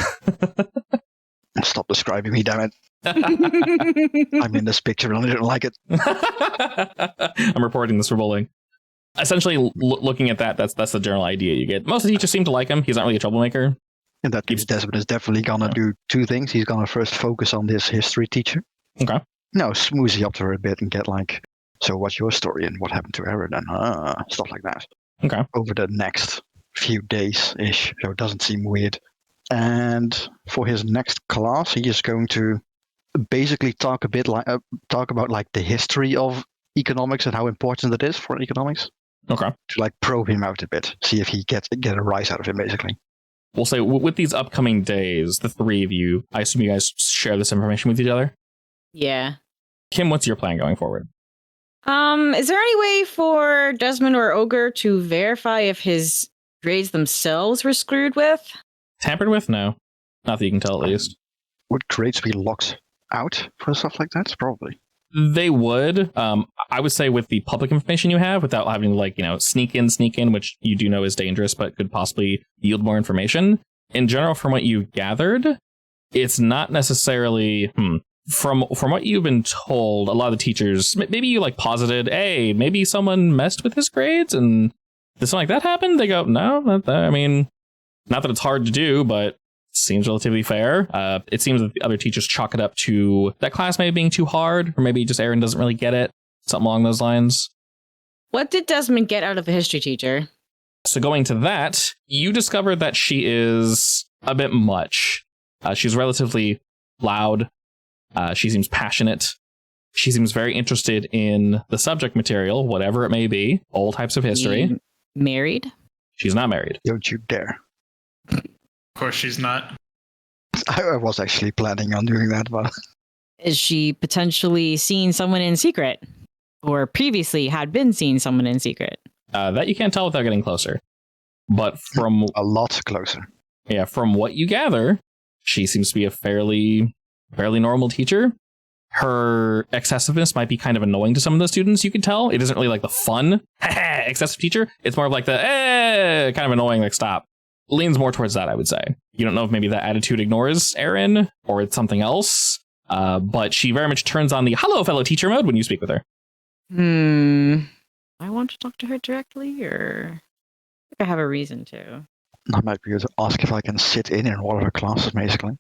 Stop describing me, damn it. I'm in this picture and I don't like it. I'm reporting this for bullying. Essentially, looking at that's the general idea you get. Most of the teachers seem to like him. He's not really a troublemaker. In that case, Desmond is definitely going to do two things. He's going to first focus on this history teacher. Okay. No, smooth up to her a bit and get like, so what's your story and what happened to Aaron and stuff like that. Okay. Over the next few days-ish, so it doesn't seem weird. And for his next class, he is going to basically talk about like the history of economics and how important it is for economics. Okay. To like probe him out a bit, see if he get a rise out of him, basically. We'll say with these upcoming days, the three of you, I assume you guys share this information with each other? Yeah. Kim, what's your plan going forward? Is there any way for Desmond or Ogre to verify if his grades themselves were screwed with? Tampered with? No. Not that you can tell, at least. Would grades be locked out for stuff like that? Probably. They would. I would say with the public information you have, without having to, like, sneak in, which you do know is dangerous, but could possibly yield more information. In general, from what you gathered, it's not necessarily... From what you've been told, a lot of the teachers, maybe you like posited, hey, maybe someone messed with his grades and did something like that happen? They go, no, not that. I mean, not that it's hard to do, but it seems relatively fair. It seems that the other teachers chalk it up to that class maybe being too hard, or maybe just Aaron doesn't really get it. Something along those lines. What did Desmond get out of the history teacher? So going to that, you discover that she is a bit much. She's relatively loud. She seems passionate. She seems very interested in the subject material, whatever it may be, all types of history. Married? She's not married. Don't you dare. Of course she's not. I was actually planning on doing that, but... Is she potentially seeing someone in secret? Or previously had been seeing someone in secret? That you can't tell without getting closer. But from... A lot closer. Yeah, from what you gather, she seems to be a fairly normal teacher. Her excessiveness might be kind of annoying to some of the students, you can tell. It isn't really like the fun, excessive teacher. It's more of like the, kind of annoying, like, stop. Leans more towards that, I would say. You don't know if maybe that attitude ignores Erin, or it's something else. But she very much turns on the hello, fellow teacher mode when you speak with her. I want to talk to her directly, or I think I have a reason to. I might be able to ask if I can sit in one of her classes, basically.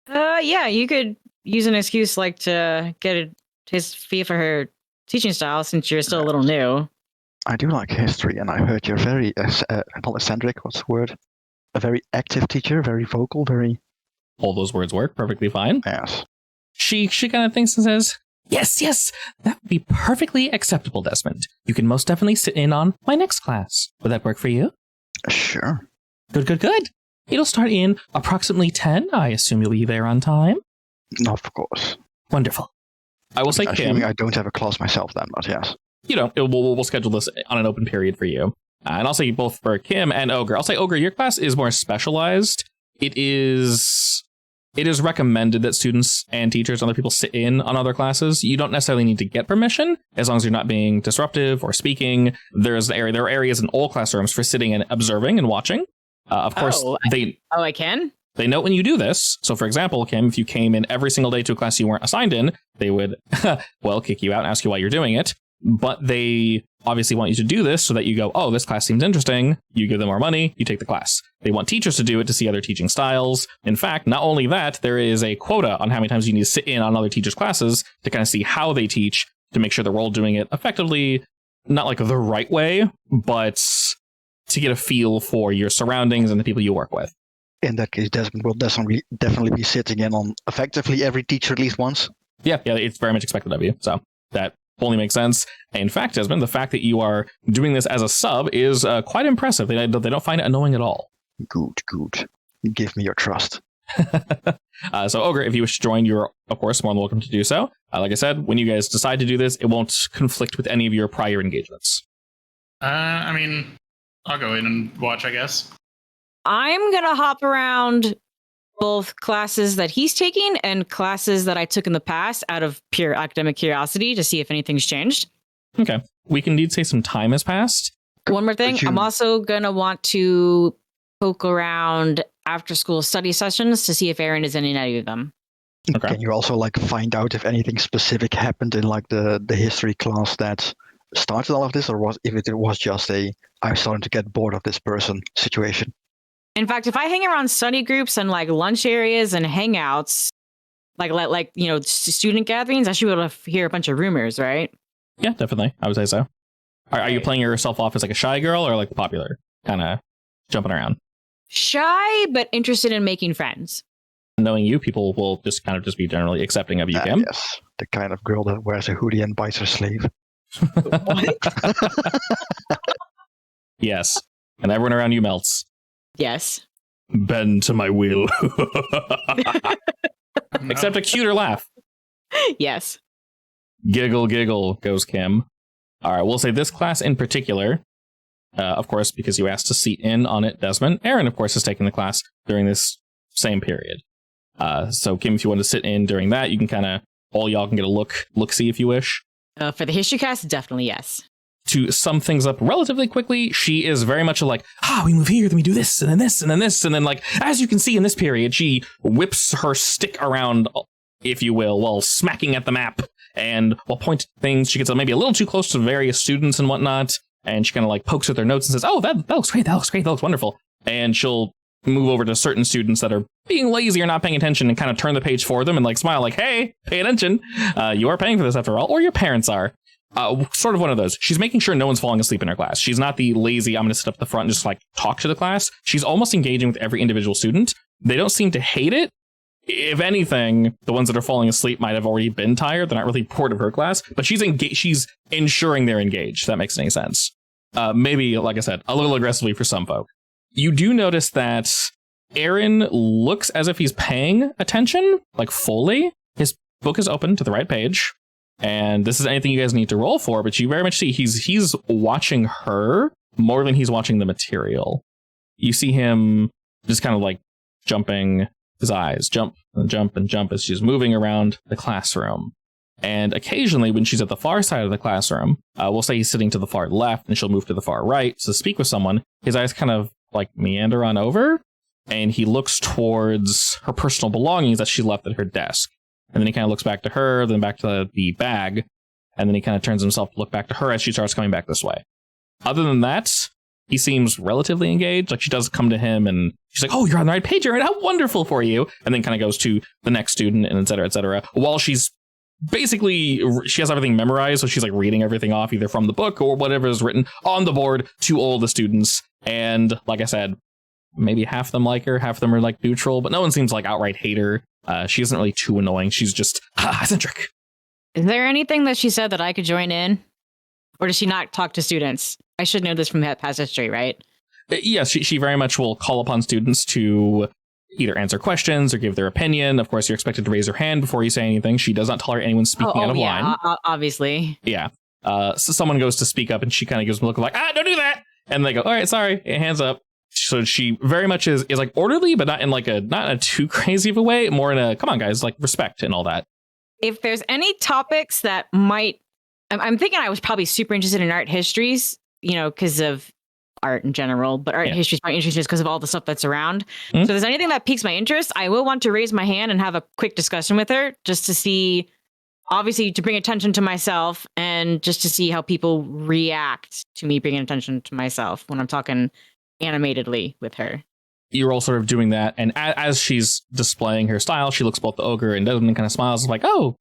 Yeah, you could use an excuse like to get a taste fee for her teaching style since you're still a little new. I do like history, and I heard you're very, not eccentric, what's the word? A very active teacher, very vocal, very... All those words work perfectly fine. Yes. She kind of thinks and says, yes, that would be perfectly acceptable, Desmond. You can most definitely sit in on my next class. Would that work for you? Sure. Good. It'll start in approximately 10. I assume you'll be there on time. Of course. Wonderful. I will say, Assuming Kim, I don't have a class myself then, but yes. We'll schedule this on an open period for you. And I'll say both for Kim and Ogre. I'll say, Ogre, your class is more specialized. It is recommended that students and teachers and other people sit in on other classes. You don't necessarily need to get permission as long as you're not being disruptive or speaking. There are areas in all classrooms for sitting and observing and watching. Of course, I can? They note when you do this. So, for example, Kim, if you came in every single day to a class you weren't assigned in, they would, kick you out and ask you why you're doing it. But they obviously want you to do this so that you go, oh, this class seems interesting. You give them more money, you take the class. They want teachers to do it to see other teaching styles. In fact, not only that, there is a quota on how many times you need to sit in on other teachers' classes to kind of see how they teach, to make sure they're all doing it effectively, not like the right way, but to get a feel for your surroundings and the people you work with. In that case, Desmond will definitely be sitting in on effectively every teacher at least once. Yeah, it's very much expected of you. So that only makes sense. In fact, Desmond, the fact that you are doing this as a sub is quite impressive. They don't find it annoying at all. Good. Give me your trust. So, Ogre, if you wish to join, you're, of course, more than welcome to do so. Like I said, when you guys decide to do this, it won't conflict with any of your prior engagements. I mean, I'll go in and watch, I guess. I'm going to hop around both classes that he's taking and classes that I took in the past out of pure academic curiosity to see if anything's changed. Okay. We can indeed say some time has passed. One more thing. I'm also going to want to poke around after school study sessions to see if Aaron is in any of them. Okay. Can you also find out if anything specific happened in the history class that started all of this, or if it was just I'm starting to get bored of this person situation? In fact, if I hang around study groups and lunch areas and hangouts, student gatherings, I should be able to hear a bunch of rumors, right? Yeah, definitely. I would say so. Are you playing yourself off as a shy girl or popular, kind of jumping around? Shy, but interested in making friends. Knowing you, people will just be generally accepting of you, Kim. Yes, the kind of girl that wears a hoodie and bites her sleeve. What? Yes, and everyone around you melts. Yes. Bend to my will. Except a cuter laugh. Yes. Giggle, goes Kim. All right, we'll say this class in particular, of course, because you asked to seat in on it, Desmond. Aaron, of course, is taking the class during this same period. So, Kim, if you want to sit in during that, you can all y'all can get a look-see if you wish. For the history cast, definitely yes. To sum things up relatively quickly, she is very much we move here, then we do this, and then this, and then this, and then as you can see in this period, she whips her stick around, if you will, while smacking at the map, and while pointing things, she gets maybe a little too close to various students and whatnot, and she kind of pokes at their notes and says, oh, that looks great, that looks wonderful, and she'll move over to certain students that are being lazy or not paying attention and kind of turn the page for them and smile hey, pay attention, you are paying for this after all, or your parents are. Sort of one of those. She's making sure no one's falling asleep in her class. She's not the lazy, I'm going to sit up the front and just talk to the class. She's almost engaging with every individual student. They don't seem to hate it. If anything, the ones that are falling asleep might have already been tired. They're not really part of her class, but she's ensuring they're engaged, if that makes any sense. Maybe, like I said, a little aggressively for some folk. You do notice that Aaron looks as if he's paying attention, fully. His book is open to the right page. And this is anything you guys need to roll for, but you very much see he's watching her more than he's watching the material. You see him just kind of jumping, his eyes jump and jump and jump as she's moving around the classroom. And occasionally when she's at the far side of the classroom, we'll say he's sitting to the far left and she'll move to the far right to speak with someone. His eyes kind of meander on over and he looks towards her personal belongings that she left at her desk. And then he kind of looks back to her, then back to the bag, and then he kind of turns himself to look back to her as she starts coming back this way. Other than that, he seems relatively engaged. She does come to him, and she's oh, you're on the right page, Aaron, how wonderful for you. And then kind of goes to the next student, and et cetera, while she's basically, she has everything memorized, so she's reading everything off, either from the book or whatever is written on the board to all the students. And like I said, maybe half of them like her, half of them are neutral, but no one seems outright hate her. She isn't really too annoying. She's just eccentric. Is there anything that she said that I could join in? Or does she not talk to students? I should know this from past history, right? Yes, she very much will call upon students to either answer questions or give their opinion. Of course, you're expected to raise your hand before you say anything. She does not tolerate anyone speaking out of line. Obviously. Yeah. So someone goes to speak up and she kind of gives them a look like, don't do that. And they go, all right, sorry, hands up. So she very much is like orderly, but not in like not in a too crazy of a way, more in a, come on, guys, like respect and all that. If there's any topics that might, I'm thinking I was probably super interested in art histories, because of art in general, but art history is probably interesting just because of all the stuff that's around. So if there's anything that piques my interest, I will want to raise my hand and have a quick discussion with her just to see, obviously to bring attention to myself and just to see how people react to me bringing attention to myself when I'm talking animatedly with her. You're all sort of doing that. And as she's displaying her style, she looks both the ogre and Desmond and kind of smiles like, oh,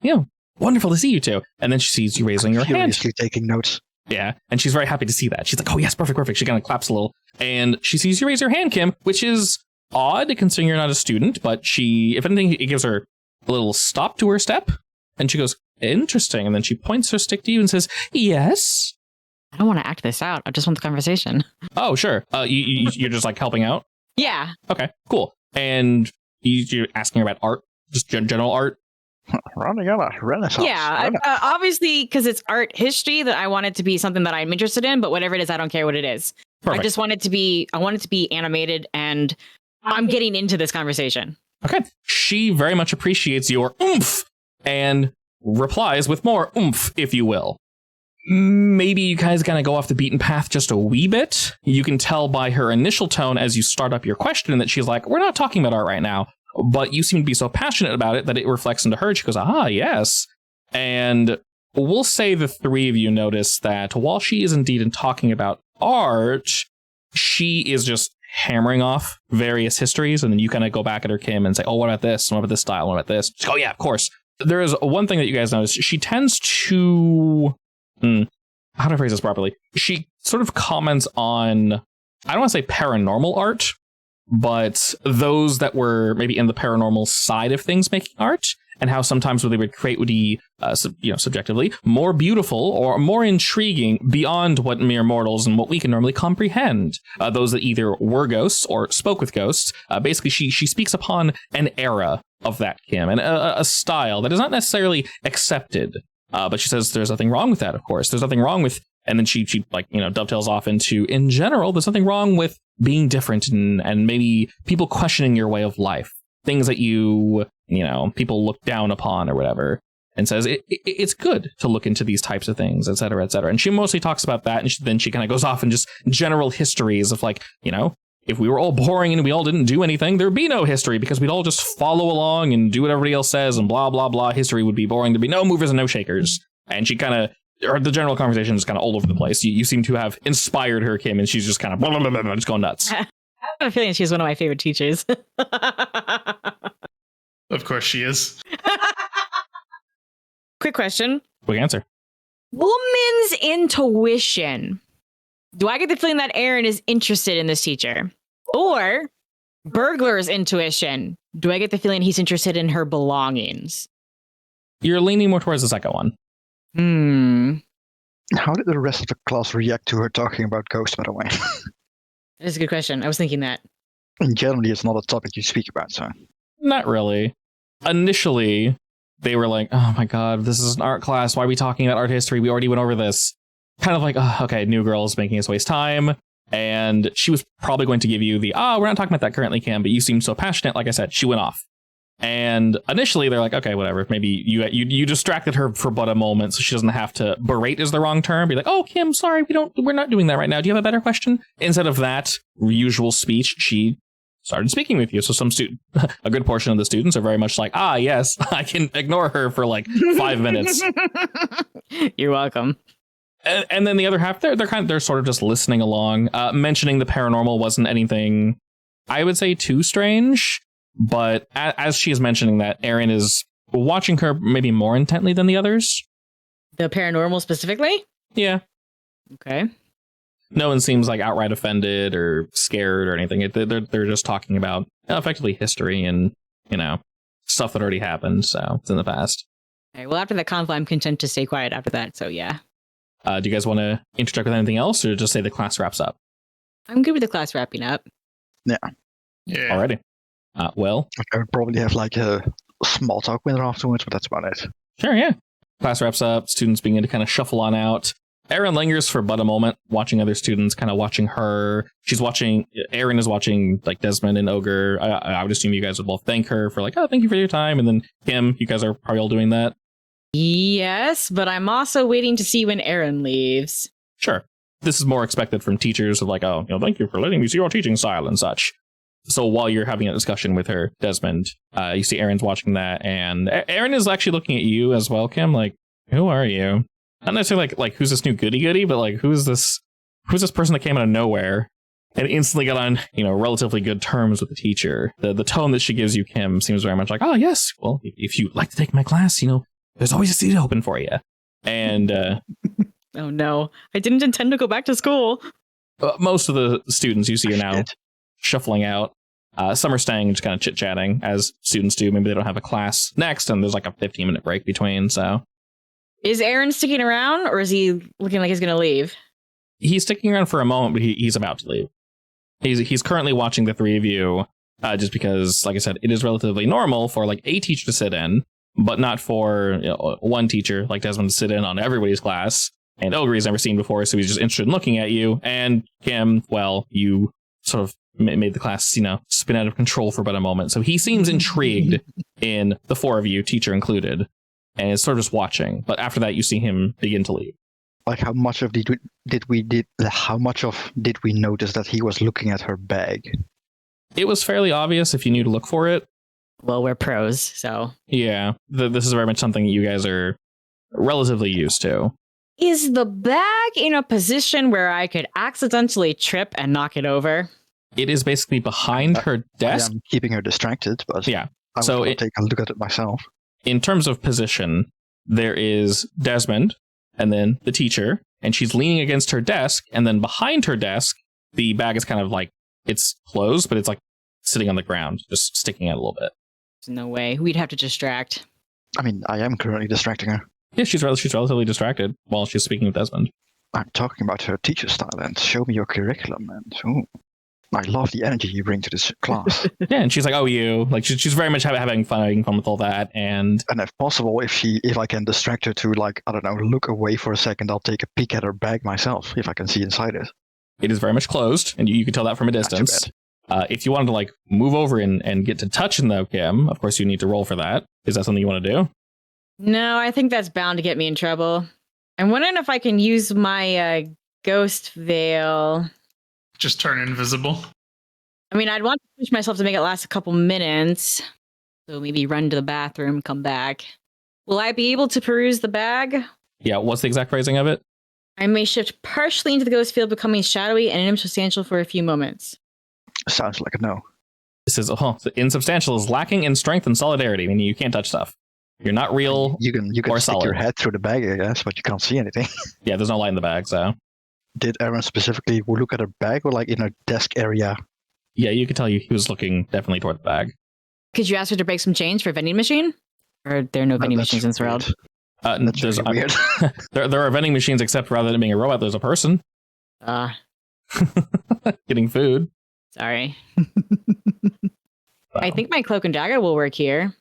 wonderful to see you two. And then she sees you raising your hand. Furiously taking notes. Yeah, and she's very happy to see that. She's like, oh, yes, perfect. She kind of claps a little. And she sees you raise your hand, Kim, which is odd considering you're not a student. But she, if anything, it gives her a little stop to her step. And she goes, interesting. And then she points her stick to you and says, yes. I don't want to act this out. I just want the conversation. Oh, sure. You're just like helping out? Yeah. Okay, cool. And you're asking her about art, just general art? Running out of Renaissance. Yeah, obviously, because it's art history that I want it to be something that I'm interested in, but whatever it is, I don't care what it is. Perfect. I just want it to be, animated, and I'm getting into this conversation. Okay. She very much appreciates your oomph and replies with more oomph, if you will. Maybe you guys kind of go off the beaten path just a wee bit. You can tell by her initial tone as you start up your question that she's like, we're not talking about art right now. But you seem to be so passionate about it that it reflects into her. She goes, yes. And we'll say the three of you notice that while she is indeed talking about art, she is just hammering off various histories. And then you kind of go back at her, Kim, and say, oh, what about this? What about this style? What about this? She goes, oh, yeah, of course. There is one thing that you guys notice. She tends to... how do I phrase this properly? She sort of comments on, I don't want to say paranormal art, but those that were maybe in the paranormal side of things making art, and how sometimes what they would create would be, subjectively, more beautiful or more intriguing beyond what mere mortals and what we can normally comprehend. Those that either were ghosts or spoke with ghosts. Basically, she speaks upon an era of that, Kim, and a style that is not necessarily accepted. But she says there's nothing wrong with that, of course. There's nothing wrong with, and then she dovetails off into, in general, there's nothing wrong with being different and maybe people questioning your way of life. Things that people look down upon or whatever. And says it's good to look into these types of things, et cetera, et cetera. And she mostly talks about that. And then she kind of goes off and just general histories of if we were all boring and we all didn't do anything, there'd be no history because we'd all just follow along and do what everybody else says and blah, blah, blah. History would be boring. There'd be no movers and no shakers. And she the general conversation is kind of all over the place. You seem to have inspired her, Kim, and she's just kind of blah, blah, blah, blah, just going nuts. I have a feeling she's one of my favorite teachers. Of course she is. Quick question. Quick answer. Woman's intuition. Do I get the feeling that Aaron is interested in this teacher? Or burglar's intuition. Do I get the feeling he's interested in her belongings? You're leaning more towards the second one. How did the rest of the class react to her talking about ghosts, by the way? That is a good question. I was thinking that. And generally, it's not a topic you speak about, so. Not really. Initially, they were like, oh my god, this is an art class. Why are we talking about art history? We already went over this. Kind of like, oh, okay, new girl is making us waste time. And she was probably going to give you the, we're not talking about that currently, Cam, but you seem so passionate. Like I said, she went off. And initially they're like, okay, whatever. Maybe you distracted her for but a moment, so she doesn't have to berate is the wrong term. Be like, oh, Kim, sorry, we're not doing that right now. Do you have a better question? Instead of that usual speech, she started speaking with you. So a good portion of the students are very much like, yes, I can ignore her for like 5 minutes. You're welcome. And then the other half, they're sort of just listening along. Mentioning the paranormal wasn't anything, I would say, too strange. But as she is mentioning that, Aaron is watching her maybe more intently than the others. The paranormal specifically? Yeah. Okay. No one seems like outright offended or scared or anything. They're just talking about effectively history and, stuff that already happened. So it's in the past. Okay, well, after that convo, I'm content to stay quiet after that. So, yeah. Do you guys want to interject with anything else or just say the class wraps up? I'm good with the class wrapping up. Yeah. Alrighty. Well, I would probably have like a small talk with her afterwards, but that's about it. sure, yeah. Class wraps up, students begin to kind of shuffle on out. Erin lingers for but a moment, watching other students, kind of watching her. Erin is watching like Desmond and Ogre. I would assume you guys would both thank her for like, oh, thank you for your time. And then Kim, you guys are probably all doing that. Yes, but I'm also waiting to see when Erin leaves. Sure. This is more expected from teachers of like, oh, thank you for letting me see your teaching style and such. So while you're having a discussion with her, Desmond, you see Erin's watching that, and Erin is actually looking at you as well, Kim. Like, who are you? Not necessarily like who's this new goody, but like who's this person that came out of nowhere and instantly got on, relatively good terms with the teacher. The tone that she gives you, Kim, seems very much like, oh yes, well, if you'd like to take my class, there's always a seat open for you. And oh no, I didn't intend to go back to school. Most of the students you see are now shuffling out. Some are staying, just kind of chit-chatting, as students do. Maybe they don't have a class next, and there's like a 15-minute break between, so. Is Aaron sticking around, or is he looking like he's going to leave? He's sticking around for a moment, but he's about to leave. He's currently watching the three of you, just because, like I said, it is relatively normal for like a teacher to sit in, but not for one teacher like Desmond to sit in on everybody's class. And Ogre he's never seen before, so he's just interested in looking at you. And Kim, well, you sort of made the class, spin out of control for about a moment. So he seems intrigued in the four of you, teacher included, and is sort of just watching. But after that, you see him begin to leave. Like, how much of did we notice that he was looking at her bag? It was fairly obvious if you knew to look for it. Well, we're pros, so. Yeah, this is very much something you guys are relatively used to. Is the bag in a position where I could accidentally trip and knock it over? It is basically behind her desk. I am keeping her distracted, but yeah. I will take a look at it myself. In terms of position, there is Desmond, and then the teacher, and she's leaning against her desk, and then behind her desk, the bag is kind of like, it's closed, but it's like sitting on the ground, just sticking out a little bit. There's no way. We'd have to distract. I mean, I am currently distracting her. Yeah, she's relatively distracted while she's speaking with Desmond. I'm talking about her teacher style and show me your curriculum. And I love the energy you bring to this class. Yeah, and she's like, oh, you. Like, she's very much having fun with all that. And if possible, if I can distract her to, like, I don't know, look away for a second, I'll take a peek at her bag myself, if I can see inside it. It is very much closed, and you can tell that from a distance. If you wanted to, like, move over and get to touching the Kim, of course you need to roll for that. Is that something you want to do? No, I think that's bound to get me in trouble. I'm wondering if I can use my ghost veil. Just turn invisible. I mean, I'd want to push myself to make it last a couple minutes. So maybe run to the bathroom, come back. Will I be able to peruse the bag? Yeah, what's the exact phrasing of it? I may shift partially into the ghost field, becoming shadowy and insubstantial for a few moments. Sounds like a no. It says, the insubstantial is lacking in strength and solidarity, meaning you can't touch stuff. You're not real. You can stick solid. your head through the bag, I guess, but you can't see anything. Yeah, there's no light in the bag, so. Did Aaron specifically look at her bag or like in her desk area? Yeah, you could tell he was looking definitely toward the bag. Could you ask her to break some change for a vending machine? Or are there no vending machines in this world? That's really weird. there are vending machines, except rather than being a robot, there's a person. Getting food. Sorry. I think my cloak and dagger will work here.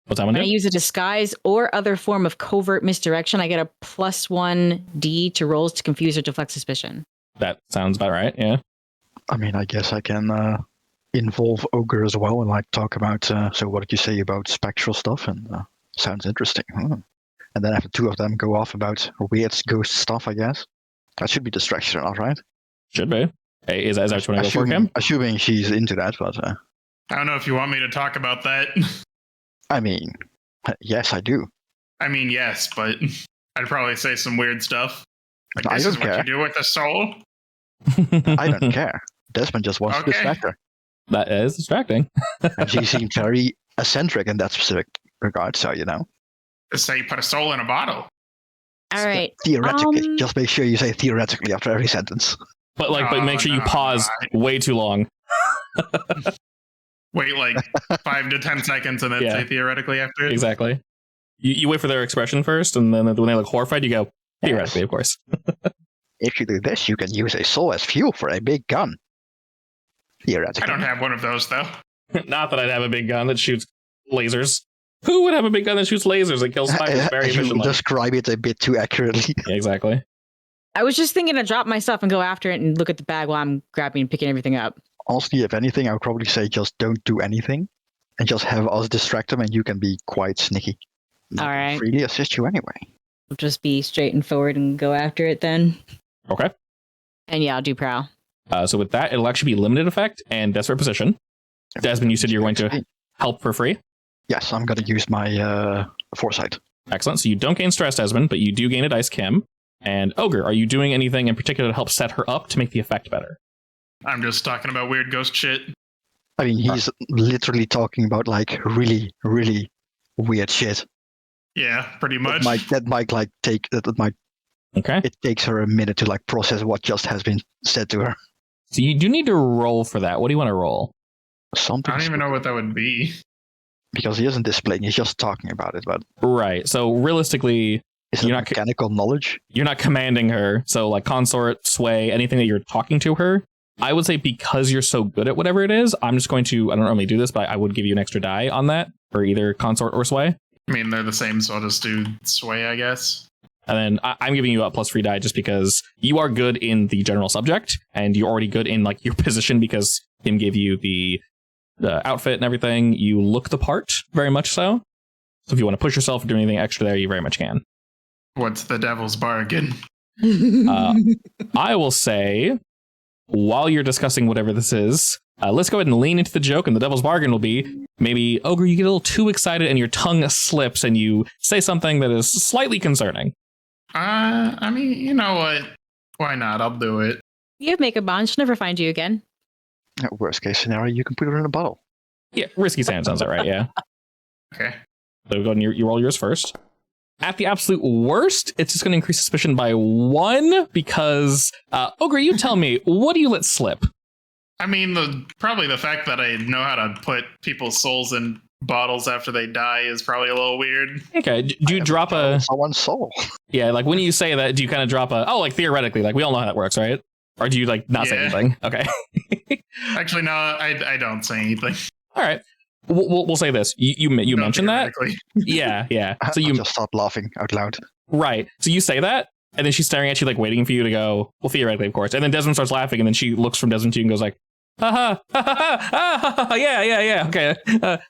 What's that one do? When I use a disguise or other form of covert misdirection, I get a +1d to rolls to confuse or deflect suspicion. That sounds about right, yeah. I mean, I guess I can involve Ogre as well and like talk about, so what did you say about spectral stuff? And sounds interesting. And then after two of them go off about weird ghost stuff, I guess. That should be distraction enough, right? Should be. Hey, is that what you want to go for, Kim? Assuming she's into that, but... I don't know if you want me to talk about that. I mean, yes, I do. I mean, yes, but I'd probably say some weird stuff. Like, I this don't is care. what you do with a soul? I don't care. Desmond just wants to distract her. That is distracting. And she seems very eccentric in that specific regard, so, Just say you put a soul in a bottle. All right. Theoretically. Just make sure you say theoretically after every sentence. But make sure you pause way too long. Wait like 5 to 10 seconds and then say theoretically after it. Exactly. You wait for their expression first, and then when they look horrified, you go, theoretically, of course. If you do this, you can use a soul as fuel for a big gun. Theoretically. I don't have one of those, though. Not that I'd have a big gun that shoots lasers. Who would have a big gun that shoots lasers and kills spiders very You efficiently? describe it a bit too accurately. Yeah, exactly. I was just thinking to drop my stuff and go after it and look at the bag while I'm grabbing and picking everything up. Honestly, if anything, I would probably say just don't do anything and just have us distract them and you can be quite sneaky. All right. Really assist you anyway. I'll just be straight and forward and go after it then. Okay. And yeah, I'll do prowl. So with that, it'll actually be limited effect and desperate position. Desmond, you said you were going to help for free? Yes, I'm going to use my foresight. Excellent. So you don't gain stress, Desmond, but you do gain a dice, Kim. And Ogre, are you doing anything in particular to help set her up to make the effect better? I'm just talking about weird ghost shit. I mean, he's literally talking about like really, really weird shit. Yeah, pretty much. That might like take that might. Okay. It takes her a minute to like process what just has been said to her. So you do need to roll for that. What do you want to roll? Something. I don't even know what that would be. Because he isn't displaying; he's just talking about it. But Right. So realistically, is it you're not mechanical knowledge? You're not commanding her. So like consort, sway, anything that you're talking to her. I would say because you're so good at whatever it is, I'm just going to, I don't normally do this, but I would give you an extra die on that for either consort or sway. I mean, they're the same, so I'll just do sway, I guess. And then I'm giving you a plus free die just because you are good in the general subject and you're already good in like your position because Tim gave you the outfit and everything. You look the part very much so. So if you want to push yourself or do anything extra there, you very much can. What's the devil's bargain? I will say, while you're discussing whatever this is, let's go ahead and lean into the joke, and the devil's bargain will be maybe, Ogre, you get a little too excited and your tongue slips and you say something that is slightly concerning. I mean, you know what? Why not? I'll do it. You have makeup on. She'll never find you again. Worst case scenario, you can put her in a bottle. Yeah, risky sounds that right, yeah. Okay. So go ahead and you roll yours first. At the absolute worst, it's just going to increase suspicion by 1 because, Ogre, you tell me, what do you let slip? I mean, probably the fact that I know how to put people's souls in bottles after they die is probably a little weird. Okay, do you drop a... Someone's soul. Yeah, like when you say that, do you kind of drop a... Oh, like theoretically, like we all know how that works, right? Or do you like not say anything? Okay. Actually, no, I don't say anything. All right. We'll say this. You mentioned that? Yeah. So you just start laughing out loud. Right. So you say that, and then she's staring at you, like waiting for you to go. Well, theoretically, of course. And then Desmond starts laughing, and then she looks from Desmond to you and goes like, "Ha ha, yeah. Okay,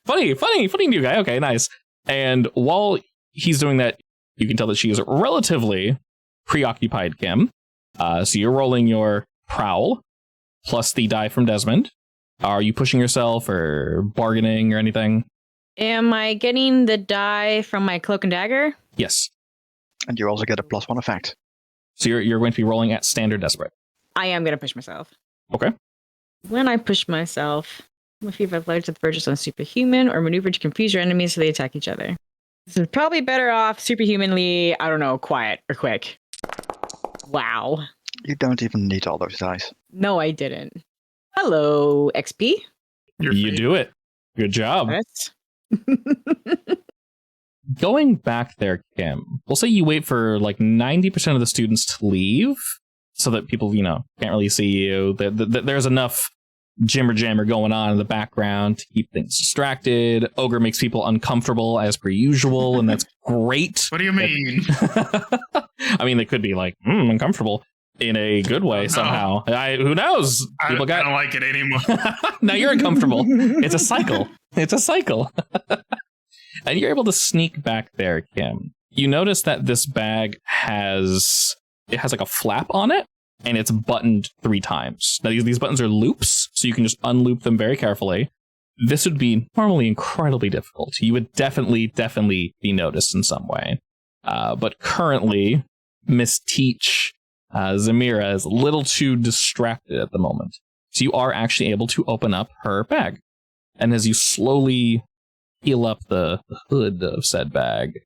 funny new guy. Okay, nice." And while he's doing that, you can tell that she is relatively preoccupied, Kim. So you're rolling your prowl plus the die from Desmond. Are you pushing yourself or bargaining or anything? Am I getting the die from my cloak and dagger? Yes. And you also get a +1 effect. So you're going to be rolling at standard desperate. I am going to push myself. Okay. When I push myself, if you've alerted to the purchase on superhuman or maneuver to confuse your enemies so they attack each other. This is probably better off superhumanly, I don't know, quiet or quick. Wow. You don't even need all those dice. No, I didn't. Hello, XP. You do it. Good job. Yes. Going back there, Kim, we'll say you wait for like 90% of the students to leave so that people, can't really see you. There's enough jammer going on in the background to keep things distracted. Ogre makes people uncomfortable as per usual, and that's great. What do you mean? I mean, they could be like, uncomfortable in a good way somehow. Who knows? I don't like it anymore. Now you're uncomfortable. It's a cycle. And you're able to sneak back there, Kim. You notice that this bag has like a flap on it, and it's buttoned 3 times. Now these buttons are loops, so you can just unloop them very carefully. This would be normally incredibly difficult. You would definitely be noticed in some way. But currently, Miss Teach Zamira is a little too distracted at the moment. So you are actually able to open up her bag. And as you slowly peel up the hood of said bag,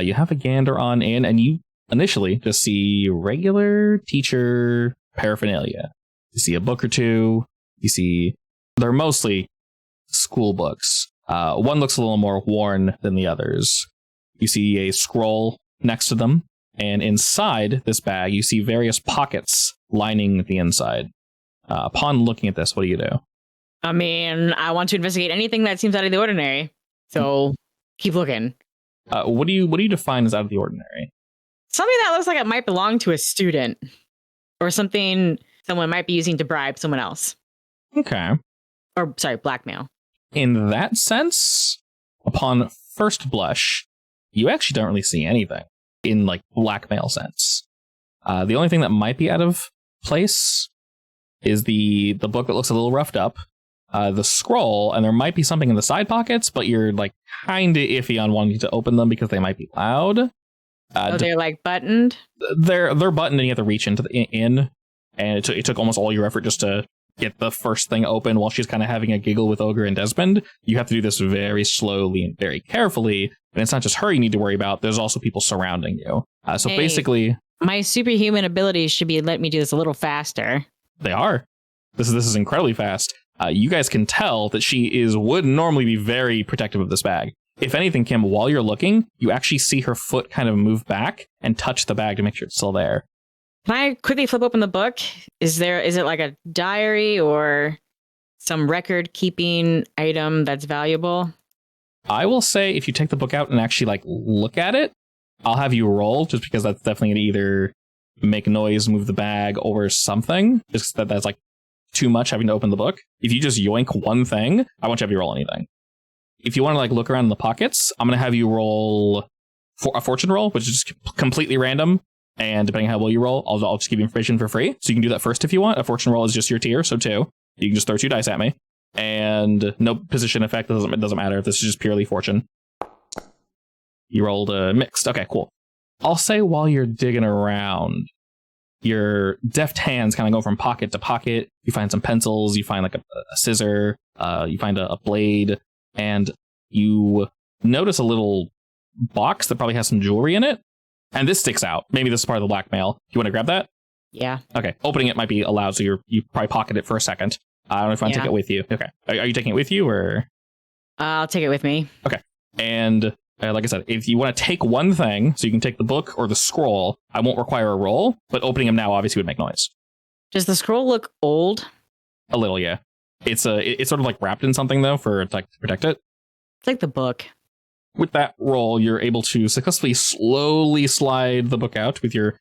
you have a gander on in, and you initially just see regular teacher paraphernalia. You see a book or two. You see they're mostly school books. One looks a little more worn than the others. You see a scroll next to them. And inside this bag, you see various pockets lining the inside. Upon looking at this, what do you do? I mean, I want to investigate anything that seems out of the ordinary. So keep looking. What do you define as out of the ordinary? Something that looks like it might belong to a student, or something someone might be using to bribe someone else. Okay. Or, sorry, blackmail. In that sense, upon first blush, you actually don't really see anything in like blackmail sense. The only thing that might be out of place is the book that looks a little roughed up, the scroll, and there might be something in the side pockets, but you're like kind of iffy on wanting to open them because they might be loud. They're like buttoned? They're buttoned and you have to reach into in, and it took almost all your effort just to get the first thing open while she's kind of having a giggle with Ogre and Desmond. You have to do this very slowly and very carefully, and it's not just her you need to worry about, there's also people surrounding you. So basically... My superhuman abilities should be let me do this a little faster. They are. This is incredibly fast. You guys can tell that she would normally be very protective of this bag. If anything, Kim, while you're looking, you actually see her foot kind of move back and touch the bag to make sure it's still there. Can I quickly flip open the book? Is it like a diary or some record keeping item that's valuable? I will say if you take the book out and actually like look at it, I'll have you roll, just because that's definitely going to either make noise, move the bag, or something. Just that's like too much having to open the book. If you just yoink one thing, I won't have you roll anything. If you want to like look around in the pockets, I'm going to have you roll a fortune roll, which is just completely random. And depending on how well you roll, I'll just give you information for free. So you can do that first if you want. A fortune roll is just your tier, so 2. You can just throw 2 dice at me. And no position effect, it doesn't matter if this is just purely fortune. You rolled mixed. Okay, cool. I'll say while you're digging around, your deft hands kind of go from pocket to pocket. You find some pencils, you find like a scissor, you find a blade, and you notice a little box that probably has some jewelry in it. And this sticks out. Maybe this is part of the blackmail. You want to grab that? Yeah. Okay. Opening it might be allowed, so you probably pocket it for a second. I don't know if you want to take it with you. Okay. Are you taking it with you, or? I'll take it with me. Okay. And like I said, if you want to take one thing, so you can take the book or the scroll, I won't require a roll, but opening them now obviously would make noise. Does the scroll look old? A little, yeah. It's sort of like wrapped in something, though, to protect it. It's like the book. With that roll, you're able to successfully slowly slide the book out with your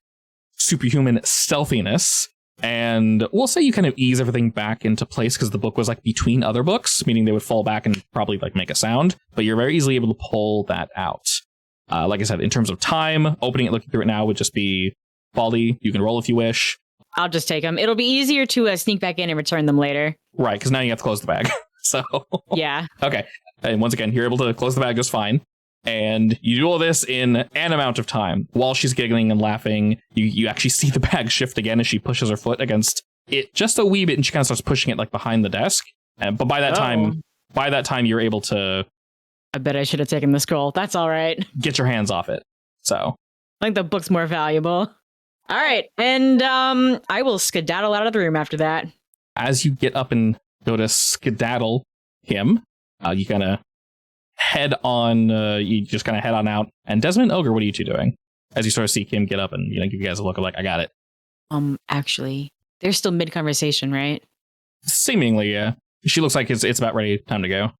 superhuman stealthiness. And we'll say you kind of ease everything back into place because the book was like between other books, meaning they would fall back and probably like make a sound. But you're very easily able to pull that out. Like I said, in terms of time, opening it, looking through it now would just be Baldy. You can roll if you wish. I'll just take them. It'll be easier to sneak back in and return them later. Right, because now you have to close the bag. So yeah. Okay. And once again, you're able to close the bag just fine. And you do all this in an amount of time. While she's giggling and laughing, you actually see the bag shift again as she pushes her foot against it just a wee bit, and she kind of starts pushing it like behind the desk. But by that time, you're able to... I bet I should have taken the scroll. That's all right. Get your hands off it. So I think the book's more valuable. All right. And I will skedaddle out of the room after that. As you get up and go to skedaddle him, you kind of head on out. And Desmond, Ogre, what are you two doing? As you sort of see Kim get up and give you guys a look of like, I got it. Actually, they're still mid-conversation, right? Seemingly, yeah. She looks like it's about ready, time to go.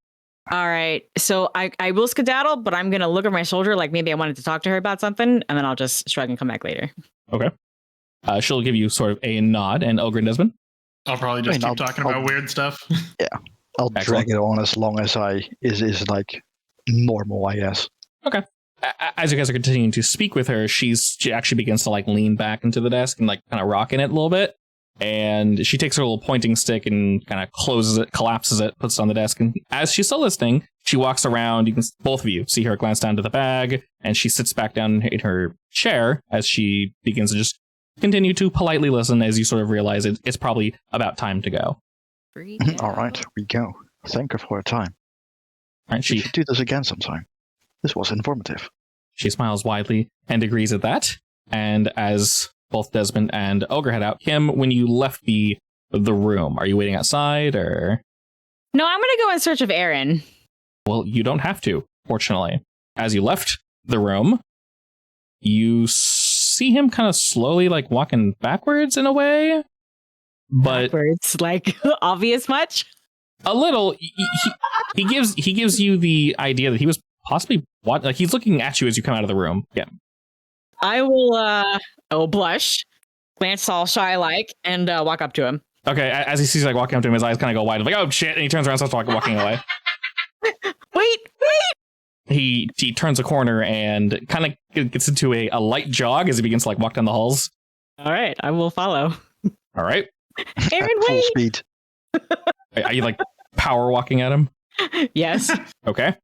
All right. So I will skedaddle, but I'm going to look over my shoulder like maybe I wanted to talk to her about something, and then I'll just shrug and come back later. Okay. She'll give you sort of a nod, and Ogre and Desmond? I'll probably just keep talking about weird stuff. Yeah. I'll drag it on as long as is like normal, I guess. Okay. As you guys are continuing to speak with her, she actually begins to like lean back into the desk and like kind of rocking it a little bit. And she takes her little pointing stick and kind of closes it, collapses it, puts it on the desk. And as she's still listening, she walks around. You can both of you see her glance down to the bag, and she sits back down in her chair as she begins to just continue to politely listen as you sort of realize it's probably about time to go. All right, we go. Thank her for her time. Right, We should do this again sometime. This was informative. She smiles widely and agrees at that. And as both Desmond and Ogre head out, Kim, when you left the room, are you waiting outside or? No, I'm going to go in search of Aaron. Well, you don't have to, fortunately. As you left the room, you see him kind of slowly like walking backwards in a way. but It's like obvious much. a little. He gives you the idea that he was possibly like he's looking at you as you come out of the room. Yeah. I will blush, glance all shy like, and walk up to him. Okay, as he sees like walking up to him, his eyes kind of go wide, like, oh shit, and he turns around and starts walking away. Wait! He turns a corner and kind of gets into a light jog as he begins to like walk down the halls. All right, I will follow. All right. Aaron, Full wait! speed. Are you like power walking at him? Yes. Okay.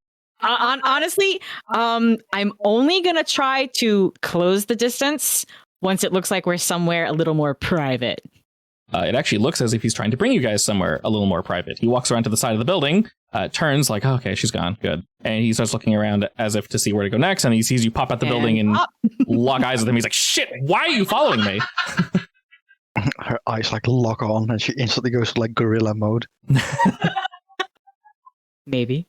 Honestly, I'm only gonna try to close the distance once it looks like we're somewhere a little more private. It actually looks as if he's trying to bring you guys somewhere a little more private. He walks around to the side of the building, turns like, oh, okay, she's gone. Good. And he starts looking around as if to see where to go next. And he sees you pop out the building and lock eyes with him. He's like, shit, why are you following me? Her eyes like lock on and she instantly goes to like gorilla mode. Maybe.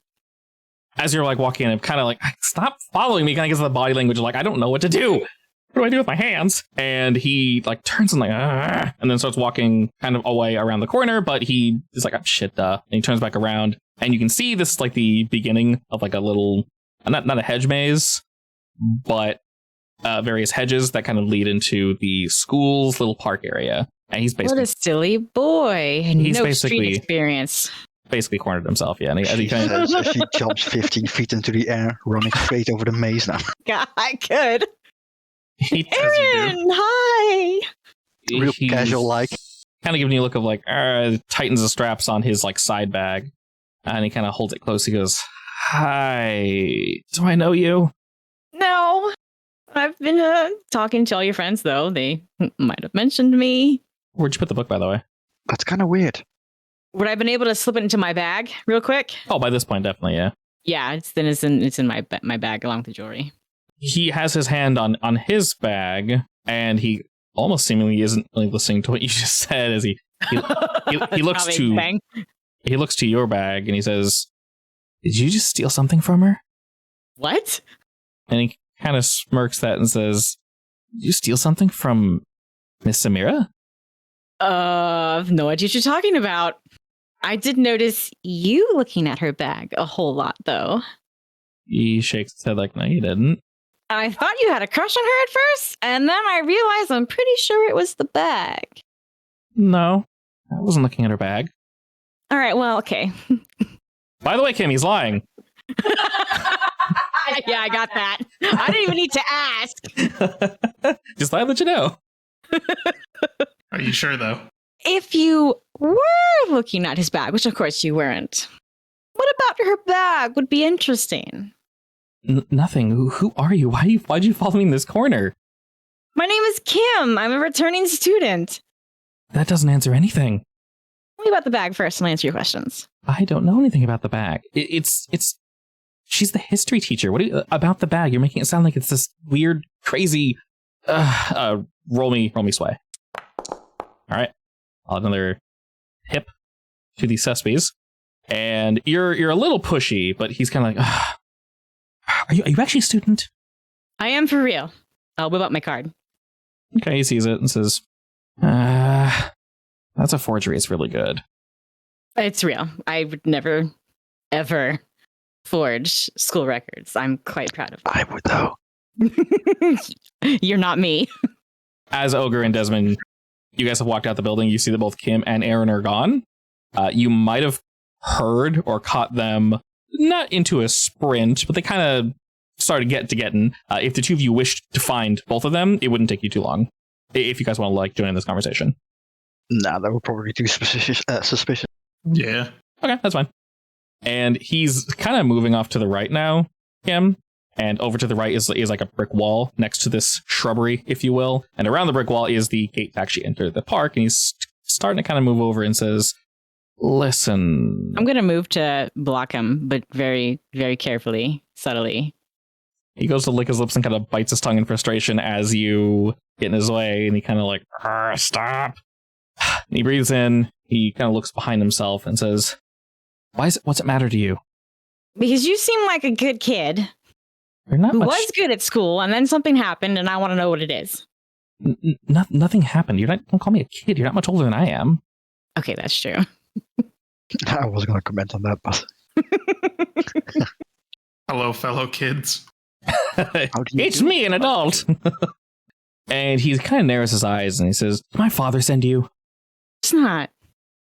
As you're like walking in, I'm kind of like, stop following me. Kind of gets the body language like, I don't know what to do. What do I do with my hands? And he like turns and like, and then starts walking kind of away around the corner. But he is like, oh, shit, duh. And he turns back around, and you can see this is like the beginning of like a little, not a hedge maze, but various hedges that kind of lead into the school's little park area. And he's basically What a silly boy. He's no basically- street experience. basically cornered himself. Yeah, and as he She kind of, says as she jumps 15 feet into the air, running straight over the maze now. God, I could. he, Aaron, hi. Real he's casual like. kind of giving you a look of like, tightens the straps on his like side bag, and he kind of holds it close. He goes, hi, do I know you? No. I've been talking to all your friends, though. They might have mentioned me. Where'd you put the book, by the way? That's kind of weird. Would I have been able to slip it into my bag real quick? Oh, by this point, definitely, yeah. Yeah, it's in my bag along with the jewelry. He has his hand on his bag, and he almost seemingly isn't really listening to what you just said. As he looks Probably he looks to your bag, and he says, "Did you just steal something from her?" What? And he kind of smirks that and says, "Did you steal something from Miss Samira?" No idea what you're talking about. I did notice you looking at her bag a whole lot, though. He shakes his head like, "No, you didn't." I thought you had a crush on her at first, and then I realized I'm pretty sure it was the bag. No, I wasn't looking at her bag. All right, well, okay. By the way, Kim, he's lying. Yeah, I got that. I didn't even need to ask. Just thought I'd let you know. Are you sure though? If you were looking at his bag, which of course you weren't, what about her bag would be interesting? Nothing. Who are you? Why'd you follow me in this corner? My name is Kim. I'm a returning student. That doesn't answer anything. Tell me about the bag first and I'll answer your questions. I don't know anything about the bag. It's she's the history teacher. What about the bag? You're making it sound like it's this weird, crazy. Roll me sway. All right, I'll add another hip to the Cespies, and you're a little pushy, but he's kind of like, are you actually a student? I am for real. I'll whip out my card. Okay, he sees it and says, that's a forgery. It's really good. It's real. I would never, ever forge school records. I'm quite proud of I would though. it. You're not me. As Ogre and Desmond, you guys have walked out the building. You see that both Kim and Aaron are gone. You might have heard or caught them, not into a sprint, but they kind of started getting. If the two of you wished to find both of them, it wouldn't take you too long. If you guys want to like join in this conversation. Nah, that would probably be too suspicious. Yeah. Okay, that's fine. And he's kind of moving off to the right now, Kim. And over to the right is like a brick wall next to this shrubbery, if you will. And around the brick wall is the gate to actually enter the park. And he's starting to kind of move over and says, listen. I'm going to move to block him, but very, very carefully, subtly. He goes to lick his lips and kind of bites his tongue in frustration as you get in his way. And he kind of like, stop. And he breathes in. He kind of looks behind himself and says, what's it matter to you? Because you seem like a good kid You're not who much. was good at school, and then something happened, and I want to know what it is. Nothing happened. Don't call me a kid. You're not much older than I am. Okay, that's true. I wasn't going to comment on that, but Hello, fellow kids. It's me, an adult. And he kind of narrows his eyes and he says, "Did my father send you?" It's not.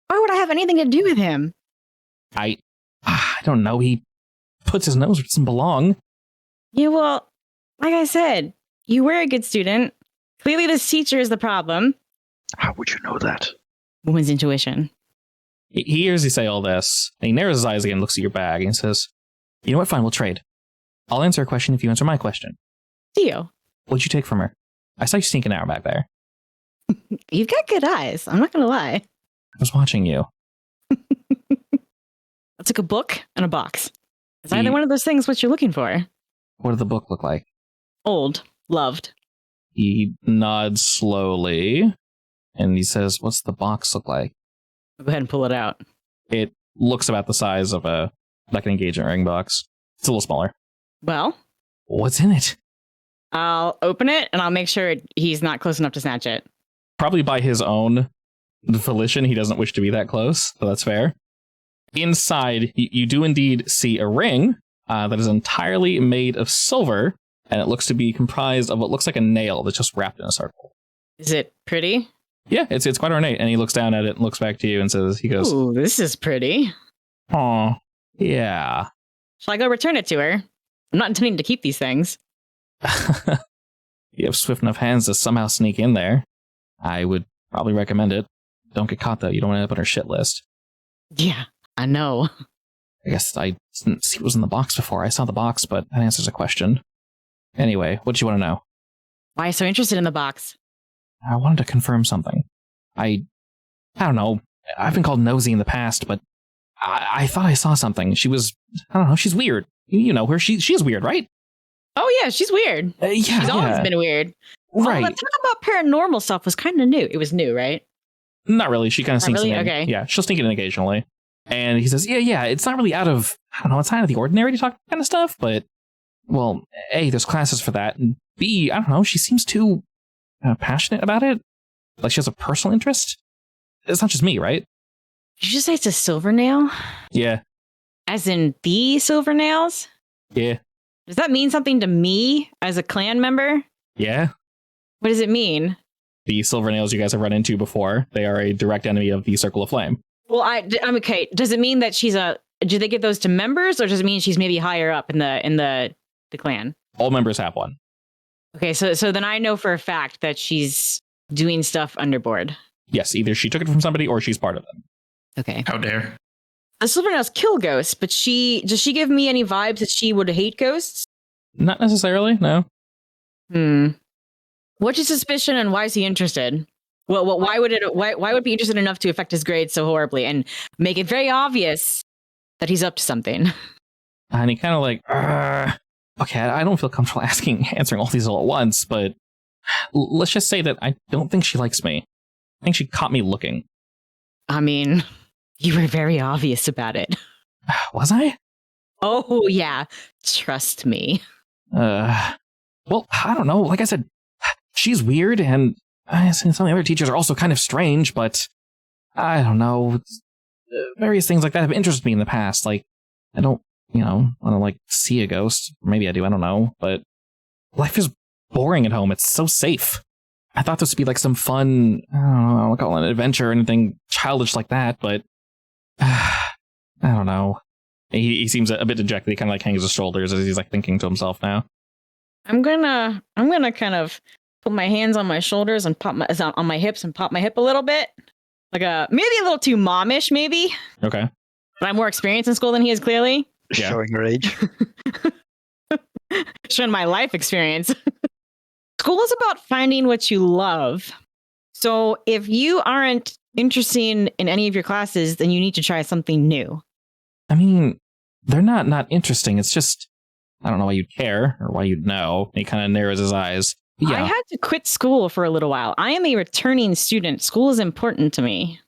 Why would I have anything to do with him? I don't know. He puts his nose where it doesn't belong. Yeah, well, like I said, you were a good student. Clearly this teacher is the problem. how would you know that? Woman's intuition. He hears you say all this, and he narrows his eyes again, looks at your bag, and says, "You know what? Fine, we'll trade. I'll answer a question if you answer my question. Deal. What'd you take from her? I saw you sneaking out back there. You've got good eyes. I'm not going to lie. I was watching you." I took a book and a box. Is either one of those things what you're looking for? What did the book look like? Old. Loved. He nods slowly, and he says, "What's the box look like?" I'll go ahead and pull it out. It looks about the size of an engagement ring box. It's a little smaller. Well, What's in it? I'll open it and I'll make sure he's not close enough to snatch it. Probably by his own volition, he doesn't wish to be that close, so that's fair. Inside, you do indeed see a ring that is entirely made of silver, and it looks to be comprised of what looks like a nail that's just wrapped in a circle. Is it pretty? Yeah, it's quite ornate, and he looks down at it and looks back to you and says, Ooh, this is pretty. "Oh, yeah." Shall I go return it to her? I'm not intending to keep these things. You have swift enough hands to somehow sneak in there. I would probably recommend it. Don't get caught, though. You don't want to end up on her shit list. Yeah, I know. I guess I didn't see what was in the box before. I saw the box, but that answers a question. Anyway, what do you want to know? Why are you so interested in the box? I wanted to confirm something. I don't know. I've been called nosy in the past, but I thought I saw something. She was, I don't know, she's weird. You know her. She's weird, right? Oh, yeah, she's weird. Yeah, She's always been weird. right. Oh, the talk about paranormal stuff was kind of new. It was new, right? Not really. She kind of sneaks really? in. Okay. Yeah, she'll sneak in occasionally. And he says, yeah, it's not really out of, I don't know, it's not out of the ordinary to talk kind of stuff, but, well, A, there's classes for that, and B, I don't know, she seems too passionate about it. Like she has a personal interest. It's not just me, right? Did you just say it's a silver nail? Yeah. As in the silver nails? Yeah. Does that mean something to me as a clan member? Yeah. What does it mean? The silver nails you guys have run into before, they are a direct enemy of the Circle of Flame. Well, I'm okay. Does it mean that do they give those to members, or does it mean she's maybe higher up in the clan? All members have one. Okay, so then I know for a fact that she's doing stuff underboard. Yes, either she took it from somebody or she's part of them. Okay. How dare. The silver nails kill ghosts, but does she give me any vibes that she would hate ghosts? Not necessarily, no. What's your suspicion, and why is he interested? Well, why would it be interested enough to affect his grades so horribly and make it very obvious that he's up to something? And he kind of like, okay, I don't feel comfortable answering all these all at once, but let's just say that I don't think she likes me. I think she caught me looking. I mean, you were very obvious about it. Was I? Oh, yeah. Trust me. Well, I don't know. Like I said, she's weird, and some of the other teachers are also kind of strange, but I don't know. Various things like that have interested me in the past. Like, I don't, want to, like, see a ghost. Maybe I do, I don't know. But life is boring at home. It's so safe. I thought this would be like some fun, I don't know, I won't call it an adventure or anything childish like that, but I don't know. He seems a bit dejected. He kind of like hangs his shoulders as he's like thinking to himself now. I'm gonna kind of put my hands on my shoulders and on my hips and pop my hip a little bit. Like maybe a little too momish, maybe. Okay. But I'm more experienced in school than he is, clearly. Yeah. Showing her age. Showing my life experience. School is about finding what you love. So if you aren't interested in any of your classes, then you need to try something new. I mean, they're not interesting. It's just, I don't know why you'd care or why you'd know. He kind of narrows his eyes. Yeah. I had to quit school for a little while. I am a returning student. School is important to me.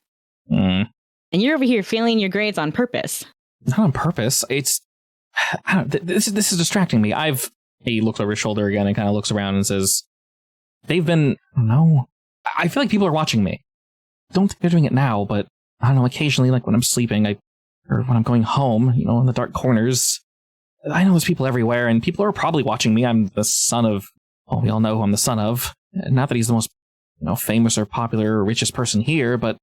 Mm. And you're over here failing your grades on purpose. Not on purpose. It's, this is distracting me. He looks over his shoulder again and kind of looks around and says, they've been, I don't know, I feel like people are watching me. Don't think they're doing it now, but I don't know, occasionally, like when I'm sleeping, or when I'm going home, you know, in the dark corners, I know there's people everywhere, and people are probably watching me. I'm the son of, well, we all know who I'm the son of. Not that he's the most, you know, famous or popular or richest person here, but...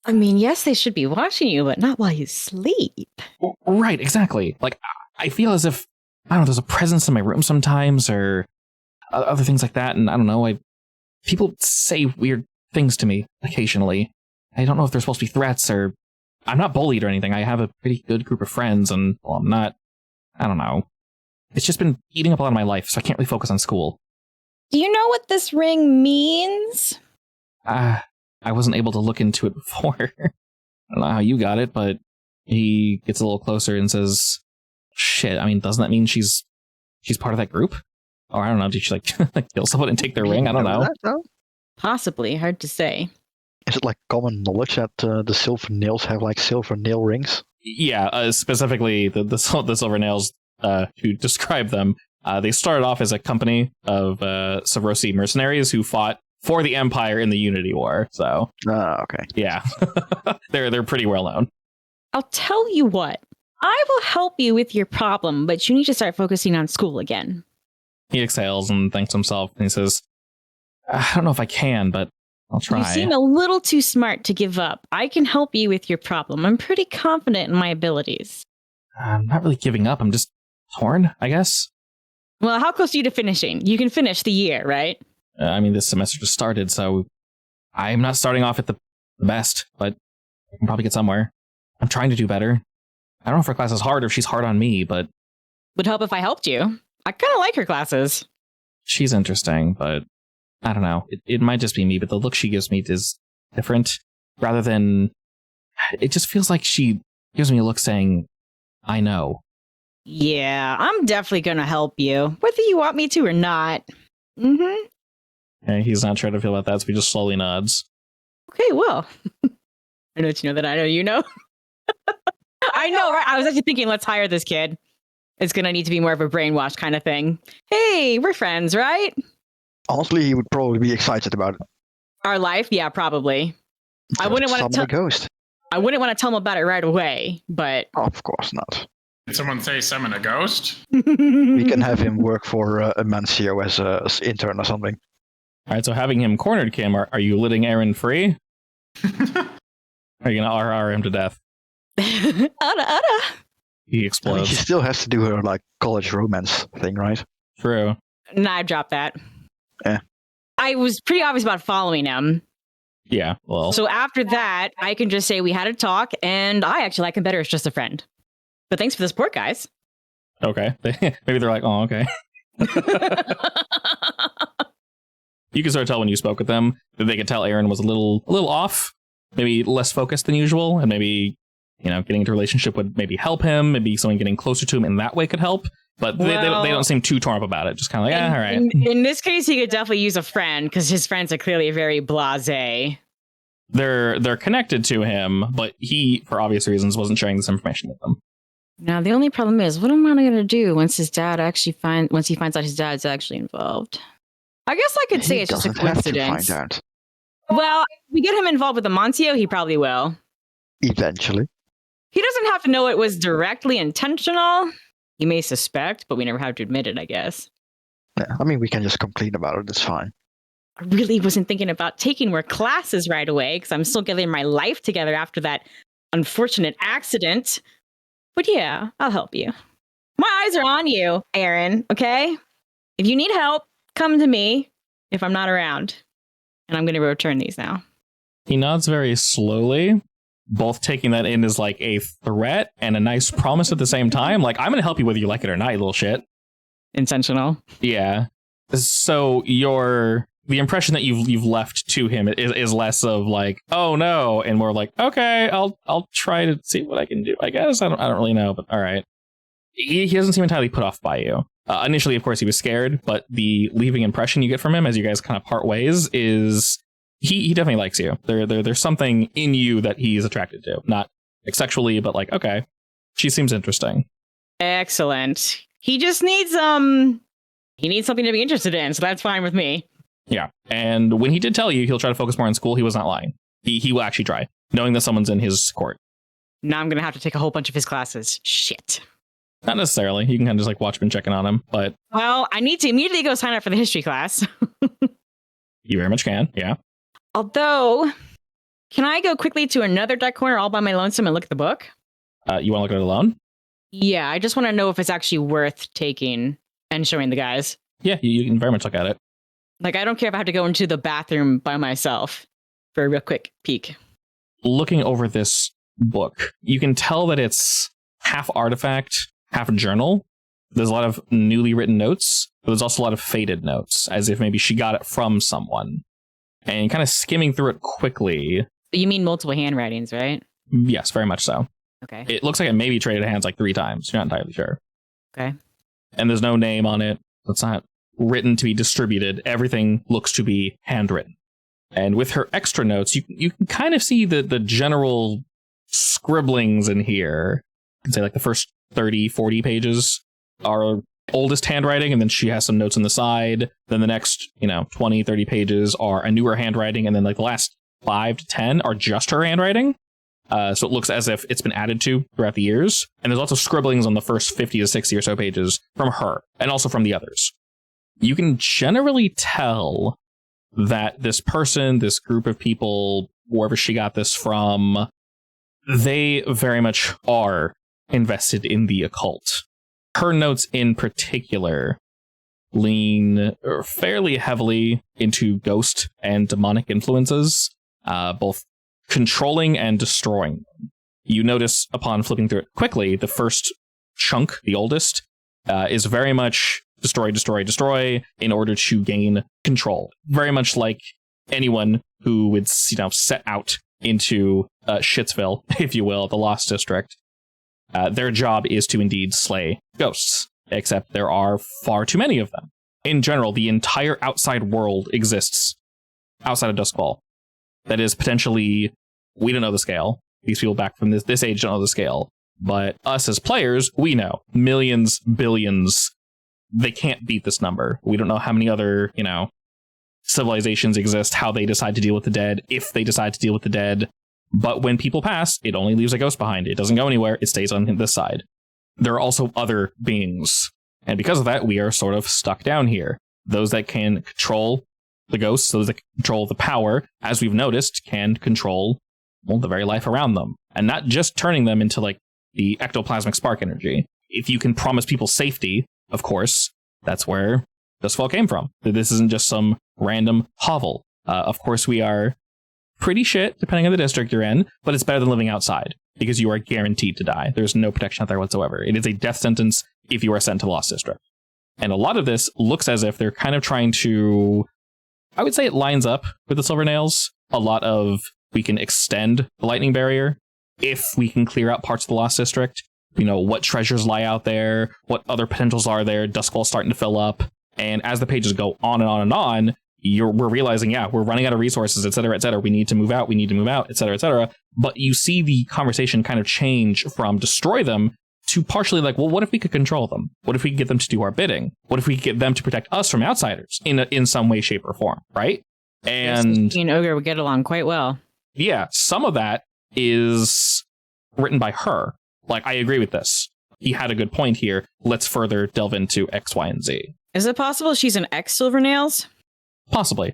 I mean, yes, they should be watching you, but not while you sleep. Right, exactly. Like, I feel as if, I don't know, there's a presence in my room sometimes, or other things like that, and I don't know, people say weird things to me occasionally. I don't know if they're supposed to be threats, or... I'm not bullied or anything. I have a pretty good group of friends, and, well, I'm not... I don't know. It's just been eating up a lot of my life, so I can't really focus on school. Do you know what this ring means? I wasn't able to look into it before. I don't know how you got it, but he gets a little closer and says, shit, I mean, doesn't that mean she's part of that group? Or I don't know, did she, like, kill someone and take their ring? I don't know. Possibly, hard to say. Is it like common knowledge that the silver nails have like silver nail rings? Yeah, specifically the silver nails, who describe them. They started off as a company of Savrosi mercenaries who fought for the Empire in the Unity War. So, okay. Yeah, they're pretty well known. I'll tell you what. I will help you with your problem, but you need to start focusing on school again. He exhales and thanks himself, and he says, I don't know if I can, but I'll try. You seem a little too smart to give up. I can help you with your problem. I'm pretty confident in my abilities. I'm not really giving up. I'm just torn, I guess. Well, how close are you to finishing? You can finish the year, right? I mean, this semester just started, so I'm not starting off at the best, but I can probably get somewhere. I'm trying to do better. I don't know if her class is hard or if she's hard on me, but... Would help if I helped you. I kind of like her classes. She's interesting, but I don't know. It might just be me, but the look she gives me is different. Rather than... It just feels like she gives me a look saying, I know. Yeah, I'm definitely going to help you, whether you want me to or not. Mm-hmm. Okay, he's not sure how to feel about that, so he just slowly nods. Okay, well. I know what you know that I know you know. I know, right? I was actually thinking, let's hire this kid. It's going to need to be more of a brainwash kind of thing. Hey, we're friends, right? Honestly, he would probably be excited about it. Our life? Yeah, probably. I wouldn't want to tell... ghost. I wouldn't want to tell him about it right away, but... Of course not. Did someone say summon a ghost? We can have him work for Amancio as an intern or something. All right, so having him cornered, Kim, are you letting Aaron free? Are you going to RR him to death? Ada. He I explodes. mean, she still has to do her like college romance thing, right? True. Nah, I dropped that. Yeah. I was pretty obvious about following him. Yeah, well. So after that, I can just say we had a talk, and I actually like him better as just a friend. But thanks for the support, guys. Okay. Maybe they're like, oh, okay. You can sort of tell when you spoke with them that they could tell Aaron was a little off, maybe less focused than usual, and maybe, you know, getting into a relationship would maybe help him. Maybe someone getting closer to him in that way could help. But they don't seem too torn up about it. Just kind of like, all right. In this case, he could definitely use a friend because his friends are clearly very blasé. They're connected to him, but he, for obvious reasons, wasn't sharing this information with them. Now, the only problem is, what am I going to do once he finds out his dad's actually involved? I guess I could say it's just a coincidence. Find out. Well, if we get him involved with Amancio, he probably will. Eventually. He doesn't have to know it was directly intentional. He may suspect, but we never have to admit it, I guess. Yeah, I mean, we can just complain about it. It's fine. I really wasn't thinking about taking more classes right away because I'm still getting my life together after that unfortunate accident. But yeah, I'll help you. My eyes are on you, Aaron, okay? If you need help, come to me if I'm not around. And I'm going to return these now. He nods very slowly, both taking that in as like a threat and a nice promise at the same time. Like, I'm going to help you whether you like it or not, you little shit. Intentional. Yeah. So the impression that you've left to him is less of like, oh no, and more like, okay, I'll try to see what I can do. I guess I don't really know, but all right. He doesn't seem entirely put off by you. Initially, of course, he was scared, but the leaving impression you get from him as you guys kind of part ways is he definitely likes you. There's something in you that he's attracted to, not like sexually, but like, okay, she seems interesting. Excellent. He just needs something to be interested in, so that's fine with me. Yeah. And when he did tell you he'll try to focus more on school, he was not lying. He will actually try, knowing that someone's in his court. Now I'm going to have to take a whole bunch of his classes. Shit. Not necessarily. You can kind of just like watch him checking on him, but... Well, I need to immediately go sign up for the history class. You very much can, yeah. Although, can I go quickly to another dark corner all by my lonesome and look at the book? You want to look at it alone? Yeah, I just want to know if it's actually worth taking and showing the guys. Yeah, you can very much look at it. Like, I don't care if I have to go into the bathroom by myself for a real quick peek. Looking over this book, you can tell that it's half artifact, half journal. There's a lot of newly written notes, but there's also a lot of faded notes, as if maybe she got it from someone. And kind of skimming through it quickly. You mean multiple handwritings, right? Yes, very much so. Okay. It looks like it maybe traded hands like 3 times. You're not entirely sure. Okay. And there's no name on it. It's not written to be distributed. Everything looks to be handwritten. And with her extra notes, you can kind of see the general scribblings in here. You can say like the first 30, 40 pages are oldest handwriting, and then she has some notes on the side. Then the next, 20, 30 pages are a newer handwriting, and then like the last 5 to 10 are just her handwriting. So it looks as if it's been added to throughout the years. And there's lots of scribblings on the first 50 to 60 or so pages from her, and also from the others. You can generally tell that this person, this group of people, wherever she got this from, they very much are invested in the occult. Her notes in particular lean fairly heavily into ghost and demonic influences, both controlling and destroying them. You notice upon flipping through it quickly, the first chunk, the oldest, is very much destroy, destroy, destroy in order to gain control. Very much like anyone who would, set out into Shitsville, if you will, the Lost District. Their job is to indeed slay ghosts, except there are far too many of them. In general, the entire outside world exists outside of Duskfall. That is potentially, we don't know the scale. These people back from this age don't know the scale. But us as players, we know. Millions, billions. They can't beat this number. We don't know how many other, civilizations exist, how they decide to deal with the dead, if they decide to deal with the dead. But when people pass, it only leaves a ghost behind. It doesn't go anywhere. It stays on this side. There are also other beings. And because of that, we are sort of stuck down here. Those that can control the ghosts, those that can control the power, as we've noticed, can control, the very life around them. And not just turning them into, the ectoplasmic spark energy. If you can promise people safety, of course, that's where Duskfall came from. This isn't just some random hovel. Of course, we are pretty shit, depending on the district you're in, but it's better than living outside, because you are guaranteed to die. There's no protection out there whatsoever. It is a death sentence if you are sent to Lost District. And a lot of this looks as if they're kind of trying to... I would say it lines up with the Silver Nails. A lot of, we can extend the lightning barrier if we can clear out parts of the Lost District. What treasures lie out there, what other potentials are there, Duskfall's starting to fill up. And as the pages go on and on and on, we're realizing, we're running out of resources, et cetera, et cetera. We need to move out, et cetera, et cetera. But you see the conversation kind of change from destroy them to partially well, what if we could control them? What if we could get them to do our bidding? What if we could get them to protect us from outsiders in some way, shape, or form, right? And me and Ogre would get along quite well. Yeah, some of that is written by her. I agree with this. He had a good point here. Let's further delve into X, Y, and Z. Is it possible she's an ex-Silvernails? Possibly.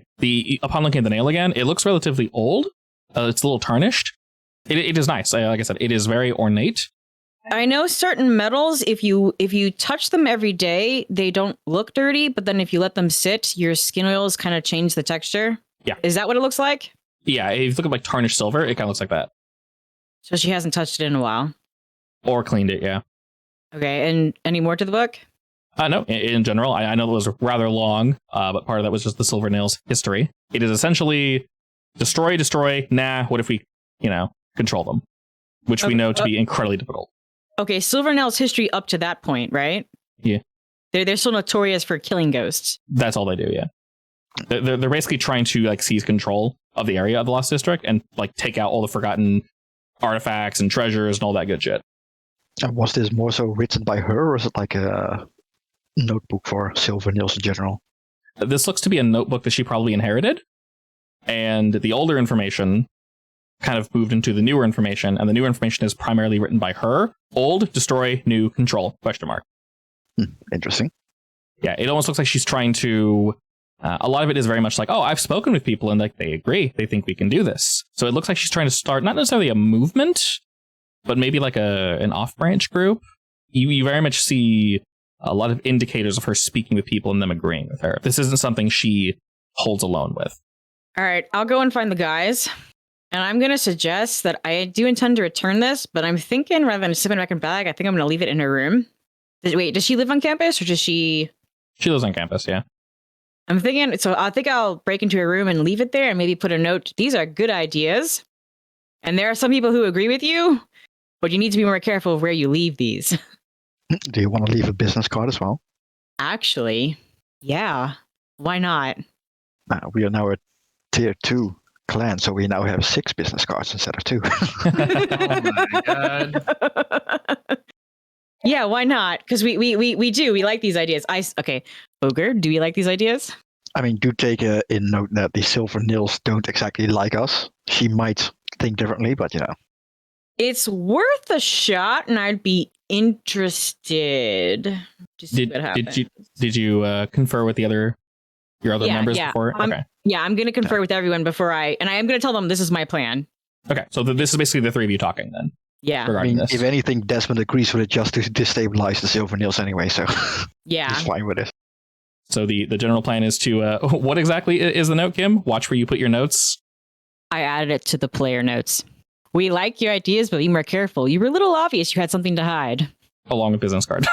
Upon looking at the nail again, it looks relatively old. It's a little tarnished. It is nice. Like I said, it is very ornate. I know certain metals, if you touch them every day, they don't look dirty, but then if you let them sit, your skin oils kind of change the texture. Yeah. Is that what it looks like? Yeah, if you look at tarnished silver, it kind of looks like that. So she hasn't touched it in a while. Or cleaned it, yeah. Okay, and any more to the book? No, in general, I know it was rather long, but part of that was just the Silver Nails history. It is essentially destroy, what if we, control them? Which we know to be incredibly difficult. Okay, Silvernails history up to that point, right? Yeah. They're still notorious for killing ghosts. That's all they do, yeah. They're basically trying to, seize control of the area of the Lost District and, take out all the forgotten artifacts and treasures and all that good shit. And was this more so written by her, or is it like a notebook for Silver Nails in general? This looks to be a notebook that she probably inherited, and the older information kind of moved into the newer information, and the newer information is primarily written by her. Old, destroy, new, control, question mark. Interesting. Yeah, it almost looks like she's trying to... a lot of it is very much like, oh, I've spoken with people and like they agree. They think we can do this. So it looks like she's trying to start not necessarily a movement, but maybe like an off-branch group. You very much see a lot of indicators of her speaking with people and them agreeing with her. This isn't something she holds alone with. All right, I'll go and find the guys. And I'm going to suggest that I do intend to return this, but I'm thinking rather than sipping back in bag, I think I'm going to leave it in her room. Wait, does she live on campus or does she... She lives on campus, yeah. I'm thinking, so I think I'll break into her room and leave it there and maybe put a note. These are good ideas. And there are some people who agree with you, but you need to be more careful of where you leave these. Do you want to leave a business card as well? Actually, yeah. Why not? We are now a tier 2 clan, so we now have 6 business cards instead of 2. Oh my god. Yeah, why not? Because we do. We like these ideas. Okay, Ogre, do we like these ideas? I mean, do take in note that the Silver Nils don't exactly like us. She might think differently, but you know. It's worth a shot, and I'd be interested to see what happens. Did you confer with your other members before? Okay. Yeah, I'm going to confer with everyone before and I am going to tell them this is my plan. Okay, so this is basically the 3 of you talking then. Yeah. I mean, if anything, Desmond agrees with it just to destabilize the Silver Nils anyway, so yeah, he's fine with it. So the general plan is to, what exactly is the note, Kim? Watch where you put your notes. I added it to the player notes. We like your ideas, but be more careful. You were a little obvious you had something to hide. Along with business card.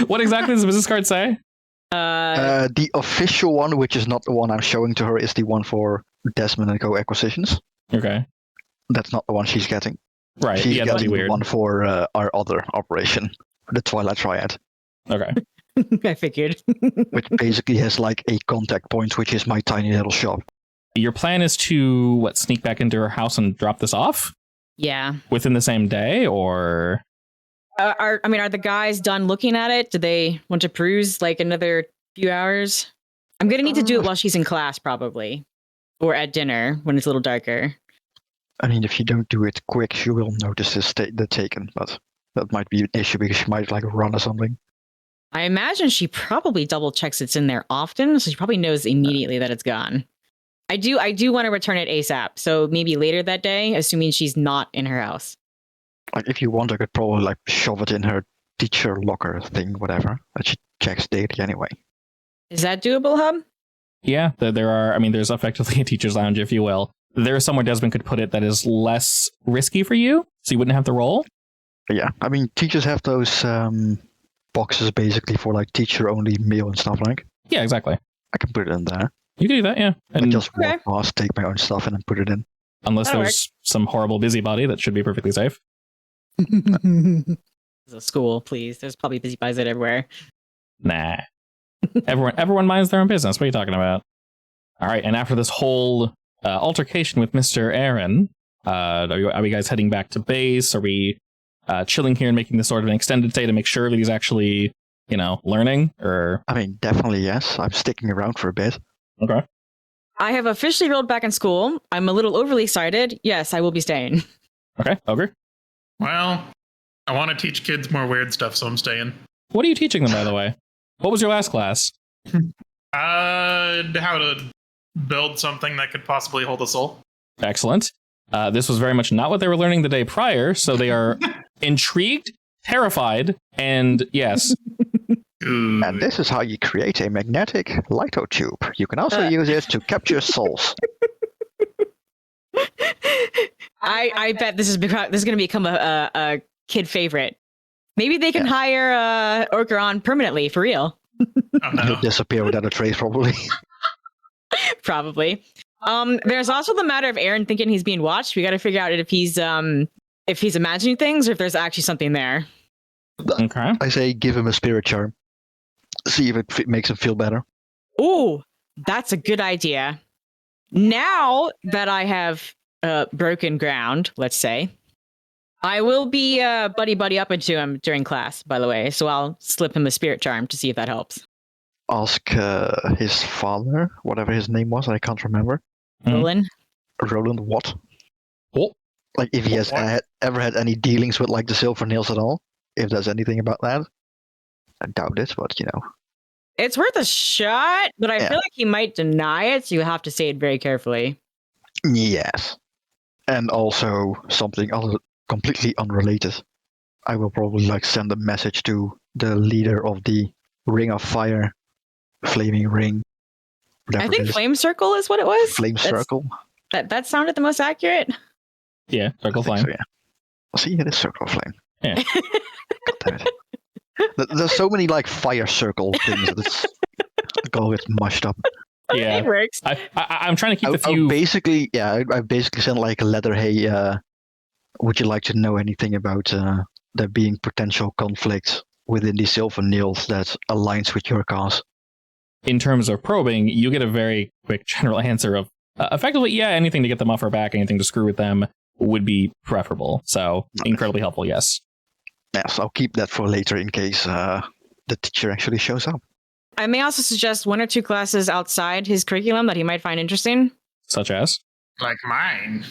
What exactly does the business card say? The official one, which is not the one I'm showing to her, is the one for Desmond & Co. Acquisitions. Okay. That's not the one she's getting. Right, She's yeah, that'd be getting weird. the one for our other operation, the Twilight Triad. Okay. I figured. Which basically has like a contact point, which is my tiny little shop. Your plan is to, sneak back into her house and drop this off? Yeah. Within the same day, or...? Are the guys done looking at it? Do they want to peruse like another few hours? I'm going to need to do it while she's in class, probably. Or at dinner, when it's a little darker. I mean, if you don't do it quick, she will notice the taken, but that might be an issue because she might like run or something. I imagine she probably double checks it's in there often, so she probably knows immediately that it's gone. I do want to return it ASAP, so maybe later that day, assuming she's not in her house. Like, if you want, I could probably like shove it in her teacher locker thing, whatever, that she checks daily anyway. Is that doable, Hub? Yeah, there's effectively a teacher's lounge, if you will. There's somewhere Desmond could put it that is less risky for you, so you wouldn't have to roll. But yeah, I mean, teachers have those boxes basically for like teacher-only meal and stuff like. Yeah, exactly. I can put it in there. You can do that, yeah. And I just walk past, take my own stuff, and then put it in. Unless there's some horrible busybody, that should be perfectly safe. It's a school, please. There's probably busybodies everywhere. Nah. Everyone minds their own business. What are you talking about? All right, and after this whole altercation with Mr. Aaron, are we guys heading back to base? Are we chilling here and making this sort of an extended stay to make sure that he's actually, learning? Or I mean, definitely yes. I'm sticking around for a bit. Okay. I have officially enrolled back in school. I'm a little overly excited. Yes, I will be staying. Okay, Ogre. Well, I want to teach kids more weird stuff, so I'm staying. What are you teaching them, by the way? What was your last class? How to build something that could possibly hold a soul. Excellent. This was very much not what they were learning the day prior, so they are intrigued, terrified, and yes. And this is how you create a magnetic lithotube. You can also use it to capture souls. I bet this is going to become a kid favorite. Maybe they can hire Ogre on permanently, for real. Oh, no. He'll disappear without a trace, probably. Probably. There's also the matter of Aaron thinking he's being watched. We got to figure out if he's imagining things or if there's actually something there. Okay. I say give him a spirit charm. See if it makes him feel better. Ooh, that's a good idea. Now that I have broken ground, let's say, I will be buddy up into him during class, by the way. So I'll slip him a spirit charm to see if that helps. ask his father, whatever his name was, I can't remember. Roland. Roland what? Oh, Like if he has What? ever had any dealings with like the Silver Nails at all. If there's anything about that. I doubt it, but It's worth a shot, but I feel like he might deny it, so you have to say it very carefully. Yes. And also something other completely unrelated. I will probably send a message to the leader of the Ring of Fire, Flaming Ring. I think Flame Circle is what it was. Flame Circle. That sounded the most accurate. Yeah, Circle Flame. So, yeah. See, it is Circle of Flame. Yeah. God damn it. There's so many fire circle things that it all gets mushed up. Yeah, it works. I'm trying to keep the few. I basically sent a letter. Hey, would you like to know anything about there being potential conflicts within the Silver Nails that aligns with your cause? In terms of probing, you get a very quick general answer of effectively, yeah, anything to get them off our back, anything to screw with them would be preferable. So incredibly helpful, yes. Yes, I'll keep that for later in case the teacher actually shows up. I may also suggest 1 or 2 classes outside his curriculum that he might find interesting. Such as? Like mine.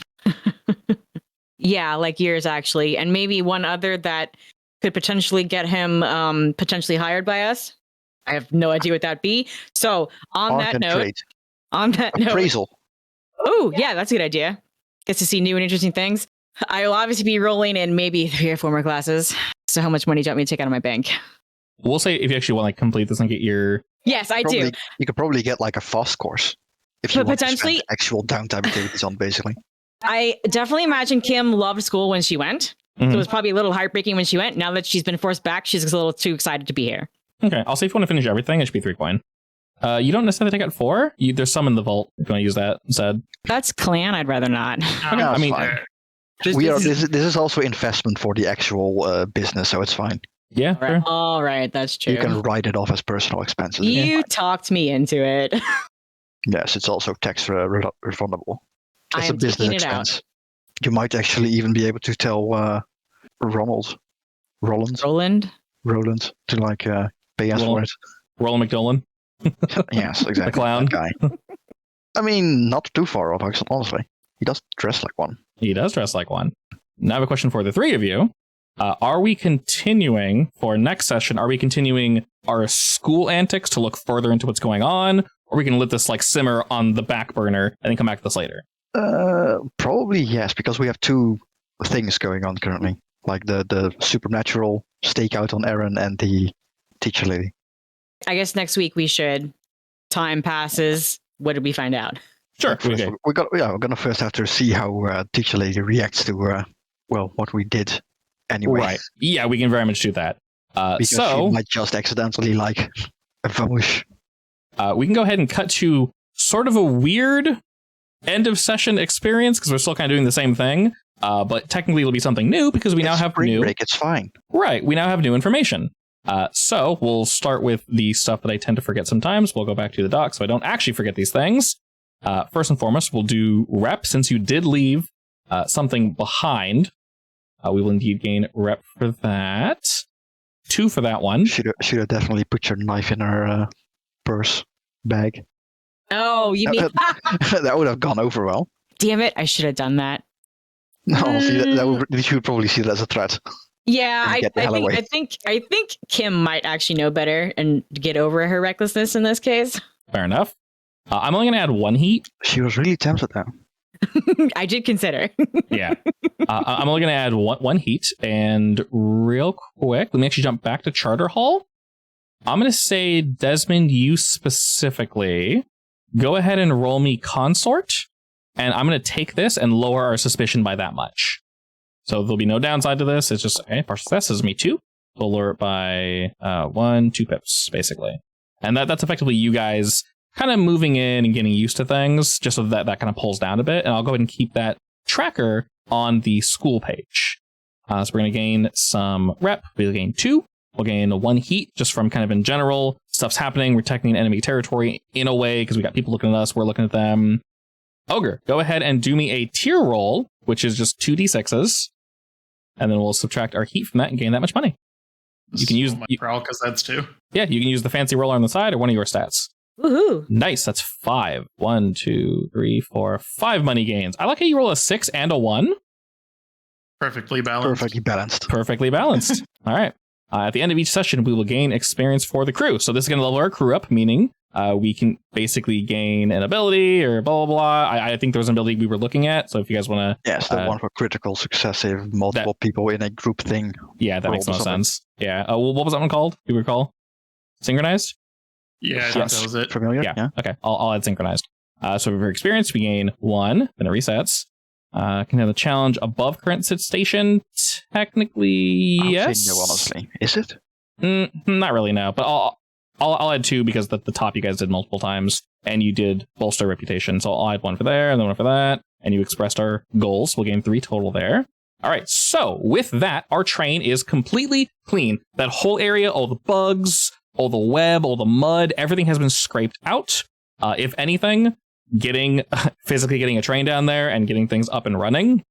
Yeah, like yours, actually. And maybe one other that could potentially get him potentially hired by us. I have no idea what that'd be. So on that note, appraisal. Oh, yeah, that's a good idea. Gets to see new and interesting things. I will obviously be rolling in maybe 3 or 4 more classes. So how much money do you want me to take out of my bank? We'll say if you actually want to complete this and get your... Yes, I do. You could probably get a fast course if you want to spend actual downtime activities on, basically. I definitely imagine Kim loved school when she went. So it was probably a little heartbreaking when she went. Now that she's been forced back, she's a little too excited to be here. Okay, I'll say if you want to finish everything, it should be 3 coin. You don't necessarily take out 4. There's some in the vault if you want to use that instead. That's clan. I'd rather not. Okay, I mean, this is also investment for the actual business, so it's fine. Yeah, all right. Sure. All right, that's true. You can write it off as personal expenses. You talked me into it. Yes, it's also tax refundable. It's a business expense. You might actually even be able to tell Roland to pay us for it. Roland McDolan. Yes, exactly. The clown. That guy. I mean, not too far off, honestly. He does dress like one. He does dress like one. Now I have a question for the 3 of you. Are we continuing for next session? Are we continuing our school antics to look further into what's going on? Or are we going to let this simmer on the back burner and then come back to this later? Probably yes, because we have 2 things going on currently. Like the supernatural stakeout on Aaron and the teacher lady. I guess next week we should. Time passes. What did we find out? Sure. Okay. We're gonna first have to see how teacher lady reacts to what we did anyway. Right. Yeah, we can very much do that. Because she might just accidentally a vanish. We can go ahead and cut to sort of a weird end of session experience because we're still kind of doing the same thing. But technically it'll be something new because we now have spring break. It's fine. Right. We now have new information. So we'll start with the stuff that I tend to forget sometimes. We'll go back to the doc so I don't actually forget these things. First and foremost, we'll do rep since you did leave something behind. We will indeed gain rep for that. 2 for that one. Should have definitely put your knife in her purse bag. Oh, you mean that would have gone over well. Damn it! I should have done that. No, you should probably see that as a threat. Yeah, I think Kim might actually know better and get over her recklessness in this case. Fair enough. I'm only going to add 1 heat. She was really tempted though. I did consider. Yeah. I'm only going to add one heat. And real quick, let me actually jump back to Charter Hall. I'm going to say, Desmond, you specifically, go ahead and roll me Consort. And I'm going to take this and lower our suspicion by that much. So there'll be no downside to this. It's just, okay, partial success is me 2. We'll lower it by 2 pips, basically. And that's effectively you guys kind of moving in and getting used to things, just so that kind of pulls down a bit. And I'll go ahead and keep that tracker on the school page. So we're going to gain some rep. We'll gain 2. We'll gain 1 heat just from kind of in general. Stuff's happening. We're technically in enemy territory in a way because we got people looking at us. We're looking at them. Ogre, go ahead and do me a tier roll, which is just 2d6s. And then we'll subtract our heat from that and gain that much money. You can use my prowl because that's 2. Yeah, you can use the fancy roller on the side or one of your stats. Woohoo! Nice, that's 5. 1, 2, 3, 4, 5 money gains. I like how you roll a 6 and a 1. Perfectly balanced. Perfectly balanced. All right. At the end of each session, we will gain experience for the crew. So this is going to level our crew up, meaning we can basically gain an ability or blah, blah, blah. I think there was an ability we were looking at. So if you guys want to... Yes, the one for critical successive, multiple people in a group thing. Yeah, that makes no sense. Yeah. Well, what was that one called? Do you recall? Synchronized? Yeah, I think that was it. Familiar? Yeah. Okay, I'll add synchronized. So for experience, we gain 1, then it resets. Can have the challenge above current sit station? Technically, yes. No, honestly. Is it? Not really, no. But I'll add 2 because the top you guys did multiple times, and you did bolster reputation. So I'll add 1 for there, and then 1 for that, and you expressed our goals. We'll gain 3 total there. All right, so with that, our train is completely clean. That whole area, all the bugs, all the web, all the mud, everything has been scraped out. If anything, physically getting a train down there and getting things up and running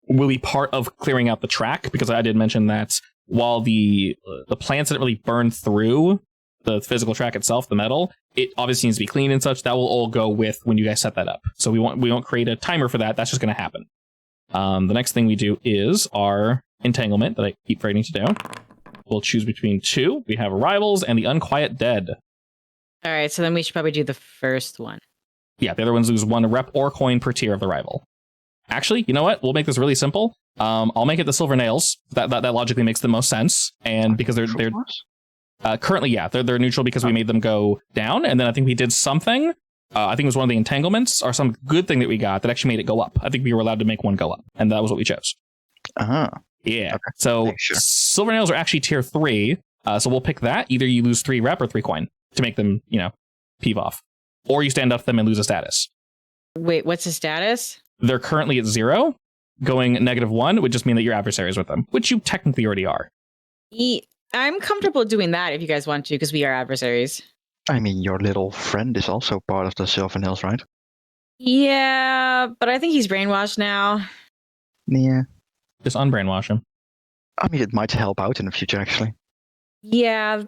will be part of clearing out the track, because I did mention that while the plants didn't really burn through the physical track itself, the metal, it obviously needs to be clean and such. That will all go with when you guys set that up. So we won't create a timer for that. That's just going to happen. The next thing we do is our entanglement that I keep forgetting to do. We'll choose between 2. We have Arrivals and the Unquiet Dead. All right, so then we should probably do the first one. Yeah, the other ones lose 1 rep or coin per tier of the rival. Actually, you know what? We'll make this really simple. I'll make it the Silver Nails. That logically makes the most sense. And because they're currently, yeah, they're neutral because we made them go down. And then I think we did something. I think it was one of the entanglements or some good thing that we got that actually made it go up. I think we were allowed to make one go up. And that was what we chose. Uh-huh. Yeah. Okay. So Sure. Silver Nails are actually tier 3. So we'll pick that. Either you lose 3 rep or 3 coin to make them, peeve off. Or you stand up them and lose a status. Wait, what's the status? They're currently at 0. Going -1 would just mean that you're adversaries with them, which you technically already are. I'm comfortable doing that if you guys want to, because we are adversaries. I mean, your little friend is also part of the Silver Nails, right? Yeah, but I think he's brainwashed now. Yeah. Just unbrainwash him. I mean, it might help out in the future, actually. Yeah,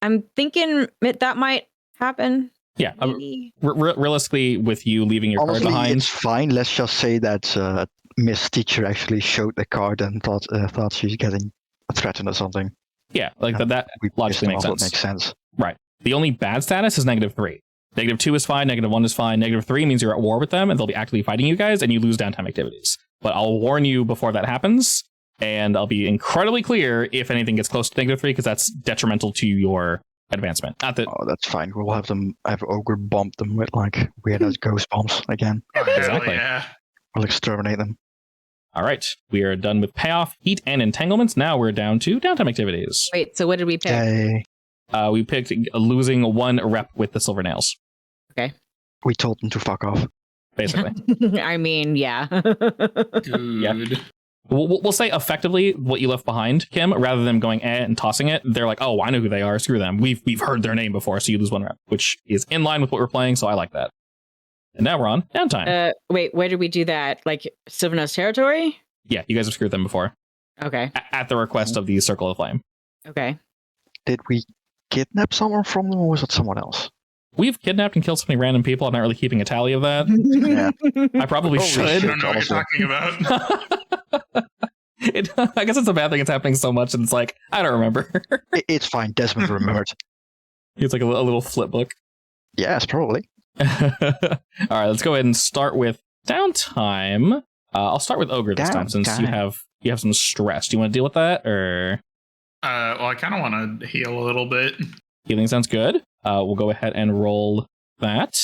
I'm thinking that might happen. Yeah, Maybe. realistically, with you leaving your Honestly, card behind, it's fine. Let's just say that Miss Teacher actually showed the card and thought she's getting threatened or something. yeah, like that logically makes sense. Makes sense. Right. The only bad status is -3. -2 is fine. -1 is fine. -3 means you're at war with them and they'll be actively fighting you guys and you lose downtime activities. But I'll warn you before that happens, and I'll be incredibly clear if anything gets close to -3 because that's detrimental to your advancement. Oh, that's fine. We'll have Ogre bomb them with like weird as ghost bombs again. Oh, hell Exactly. Yeah. We'll exterminate them. All right, we are done with payoff, heat, and entanglements. Now we're down to downtime activities. Wait, so what did we pick? Yay. We picked losing 1 rep with the Silver Nails, We told them to fuck off. basically. I mean, yeah. Good. We'll say effectively what you left behind, Kim, rather than going and tossing it. They're like, oh, I know who they are. Screw them. We've heard their name before, so you lose 1 rep, which is in line with what we're playing. So I like that. And now we're on downtime. Wait, where did we do that? Like Silver Nose territory? Yeah, you guys have screwed them before Okay. at the request of the Circle of Flame. Okay. Did we kidnap someone from them, or was it someone else? We've kidnapped and killed so many random people. I'm not really keeping a tally of that. Yeah. I probably Holy should. I shit. don't know what you're talking about. I guess it's a bad thing. It's happening so much, and it's like I don't remember. It's fine. Desmond remembered. It's like a little flip book. Yes, probably. All right, let's go ahead and start with downtime. I'll start with Ogre this time since you have some stress. Do you want to deal with that, or? Well, I kind of want to heal a little bit. Healing sounds good. We'll go ahead and roll that.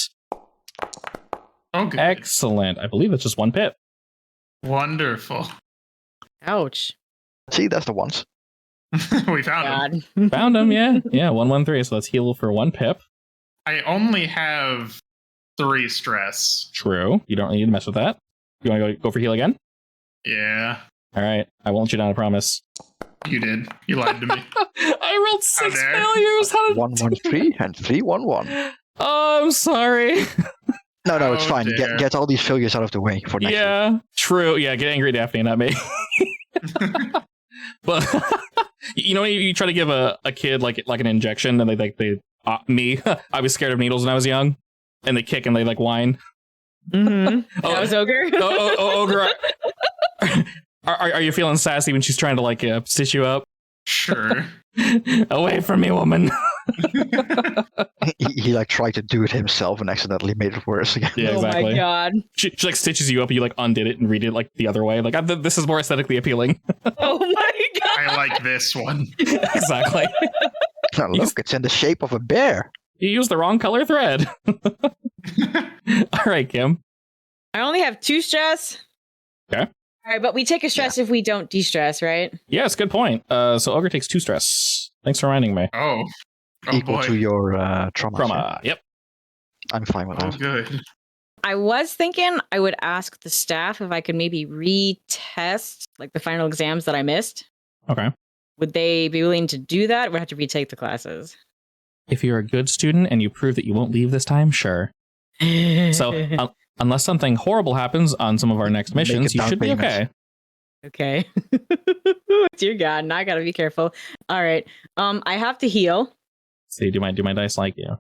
Oh, good. Excellent. I believe it's just 1 pip. Wonderful. Ouch. See, that's the ones. We found him. God. Found him, yeah. Yeah, 113. So let's heal for 1 pip. I only have 3 stress. True. You don't need to mess with that. You want to go for heal again? Yeah, All right. I won't let you down, I promise. you did. You lied to me. I rolled 6 dare. failures. How did 113 and 311. Oh, I'm sorry. No, it's Oh, fine. dear. Get all these failures out of the way for next week. Yeah, true. Yeah, get angry, Daphne, not me. But You know, you try to give a kid like an injection, and they me, I was scared of needles when I was young, and they kick and they like whine. Mm-hmm. That was Ogre. Ogre. Are you feeling sassy when she's trying to like stitch you up? Sure. Away from me, woman. he like tried to do it himself and accidentally made it worse again. Yeah, exactly. Oh my god. She like stitches you up, and you like undid it and redid it like the other way. Like this is more aesthetically appealing. Oh my god. I like this one. Exactly. Now look, it's in the shape of a bear. You used the wrong color thread. All right, Kim. I only have 2 stress. Okay. All right, but we take a stress if we don't de-stress, right? Yes, good point. So Ogre takes 2 stress. Thanks for reminding me. Oh Equal boy. to your trauma. Trauma. Yep. I'm fine with Oh, that. good. I was thinking I would ask the staff if I could maybe retest like the final exams that I missed. Okay. Would they be willing to do that? Or would I have to retake the classes? If you're a good student and you prove that you won't leave this time, sure. So unless something horrible happens on some of our next Make missions, a you down should be payment. Okay. okay. Dear God, now I gotta be careful. All right. I have to heal. See, do my dice like you?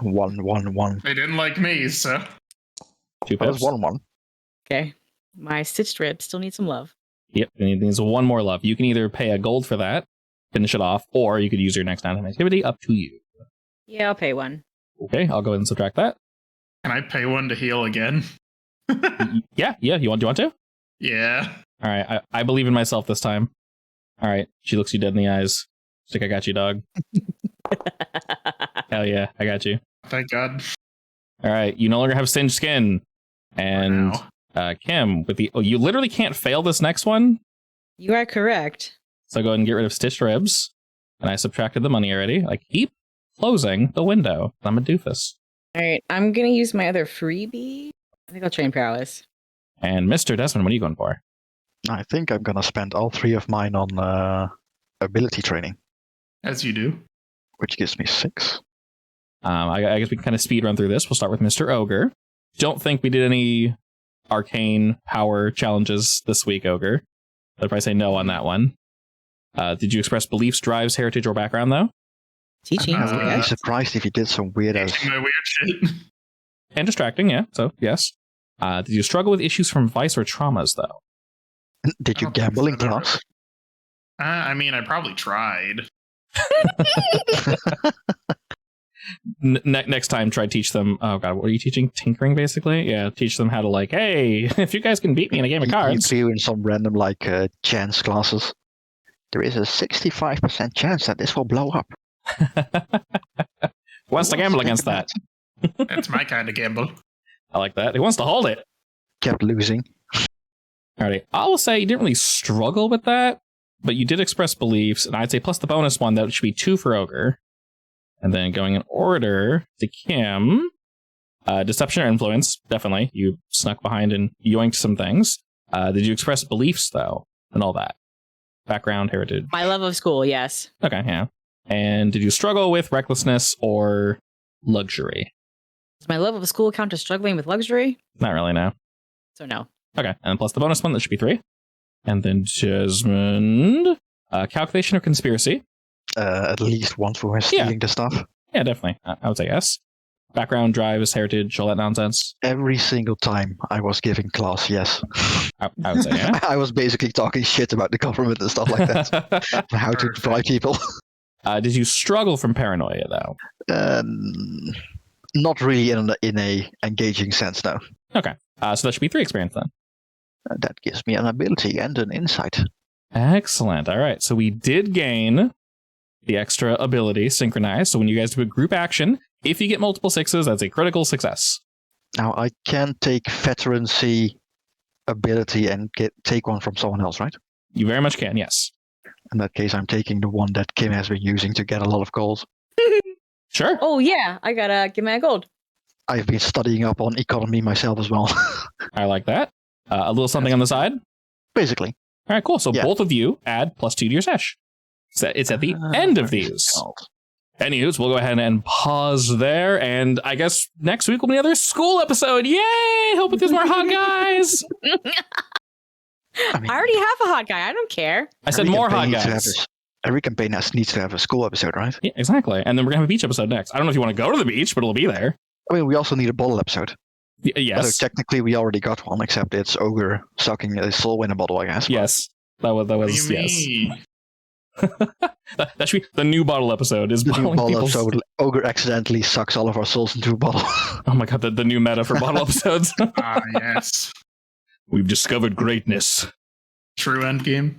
1-1-1. They didn't like me, so 2 That was pips. 1-1. Okay. My stitched rib still needs some love. Yep. It needs 1 more love. You can either pay a gold for that, finish it off, or you could use your next downtime activity. Up to you. Yeah, I'll pay 1. Okay, I'll go ahead and subtract that. can I pay 1 to heal again? Yeah. You want to? Yeah. All right. I believe in myself this time. All right. She looks you dead in the eyes. She's like, I got you, dog. Hell yeah, I got you. Thank God. All right. You no longer have singed skin. And Wow. Kim, with you literally can't fail this next one. You are correct. So go ahead and get rid of stitched ribs. And I subtracted the money already. I keep closing the window. I'm a doofus. All right, I'm gonna use my other freebie. I think I'll train prowess. And Mr. Desmond, what are you going for? I think I'm gonna spend all 3 of mine on ability training, As you do. which gives me 6. I guess we can kind of speed run through this. We'll start with Mr. Ogre. Don't think we did any arcane power challenges this week, Ogre. I'd probably say no on that one. Did you express beliefs, drives, heritage, or background, though? Teaching. I wouldn't be Uh, surprised if he did some weird as. My weird shit. And distracting, yeah. So, yes. Did you struggle with issues from vice or traumas, though? Did you I don't think gamble in so, no. class? I mean, I probably tried. Next time, try teach them. Oh god, what are you teaching? Tinkering, basically. Yeah, teach them how to like. Hey, if you guys can beat me in a game of You cards. threw in some random like chance classes. There is a 65% chance that this will blow up. Who wants to gamble against that? That's my kind of gamble. I like that. Who wants to hold it? Kept losing. Alrighty, I will say you didn't really struggle with that, but you did express beliefs, and I'd say plus the bonus one, that should be 2 for Ogre. And then going in order to Kim, deception or influence, definitely. You snuck behind and yoinked some things. Did you express beliefs, though, and all that? Background, heritage. My love of school, yes. Okay, yeah. And did you struggle with recklessness or luxury? Does my love of school count as struggling with luxury? Not really, no. So no. Okay, and plus the bonus one, that should be 3. And then Desmond, calculation or conspiracy? At least one for stealing the stuff. Yeah, definitely. I would say yes. Background, drives, heritage, all that nonsense. Every single time I was giving class, yes. I would say yeah. I was basically talking shit about the government and stuff like that. How to bribe people. Did you struggle from paranoia, though? Not really in a engaging sense, no. Okay. So that should be 3 experience then. That gives me an ability and an insight. Excellent. All right. So we did gain the extra ability, synchronized. So when you guys do a group action, if you get multiple 6s, that's a critical success. Now, I can take veterancy ability and take one from someone else, right? You very much can, yes. In that case, I'm taking the one that Kim has been using to get a lot of gold. Sure. Oh yeah, I gotta give my gold. I've been studying up on economy myself as well. I like that. A little something on the side. Basically. All right, cool. So Yeah. both of you add +2 to your sesh. So it's at the end of these. Anyways, we'll go ahead and pause there. And I guess next week will be another school episode. Yay! Hope there's more hot guys. I mean, I already have a hot guy. I don't care. I said really more hot amazing to have guys. this Every campaign needs to have a school episode, right? Yeah, exactly. And then we're gonna have a beach episode next. I don't know if you want to go to the beach, but it'll be there. I mean, we also need a bottle episode. Yes. So technically, we already got one, except it's Ogre sucking his soul in a bottle, I guess. Yes. That was What do you yes. mean? That should be the new bottle episode. Is The new bottling bottle people's- episode, Ogre accidentally sucks all of our souls into a bottle. Oh my god, the new meta for bottle episodes. Ah, yes. We've discovered greatness. True endgame.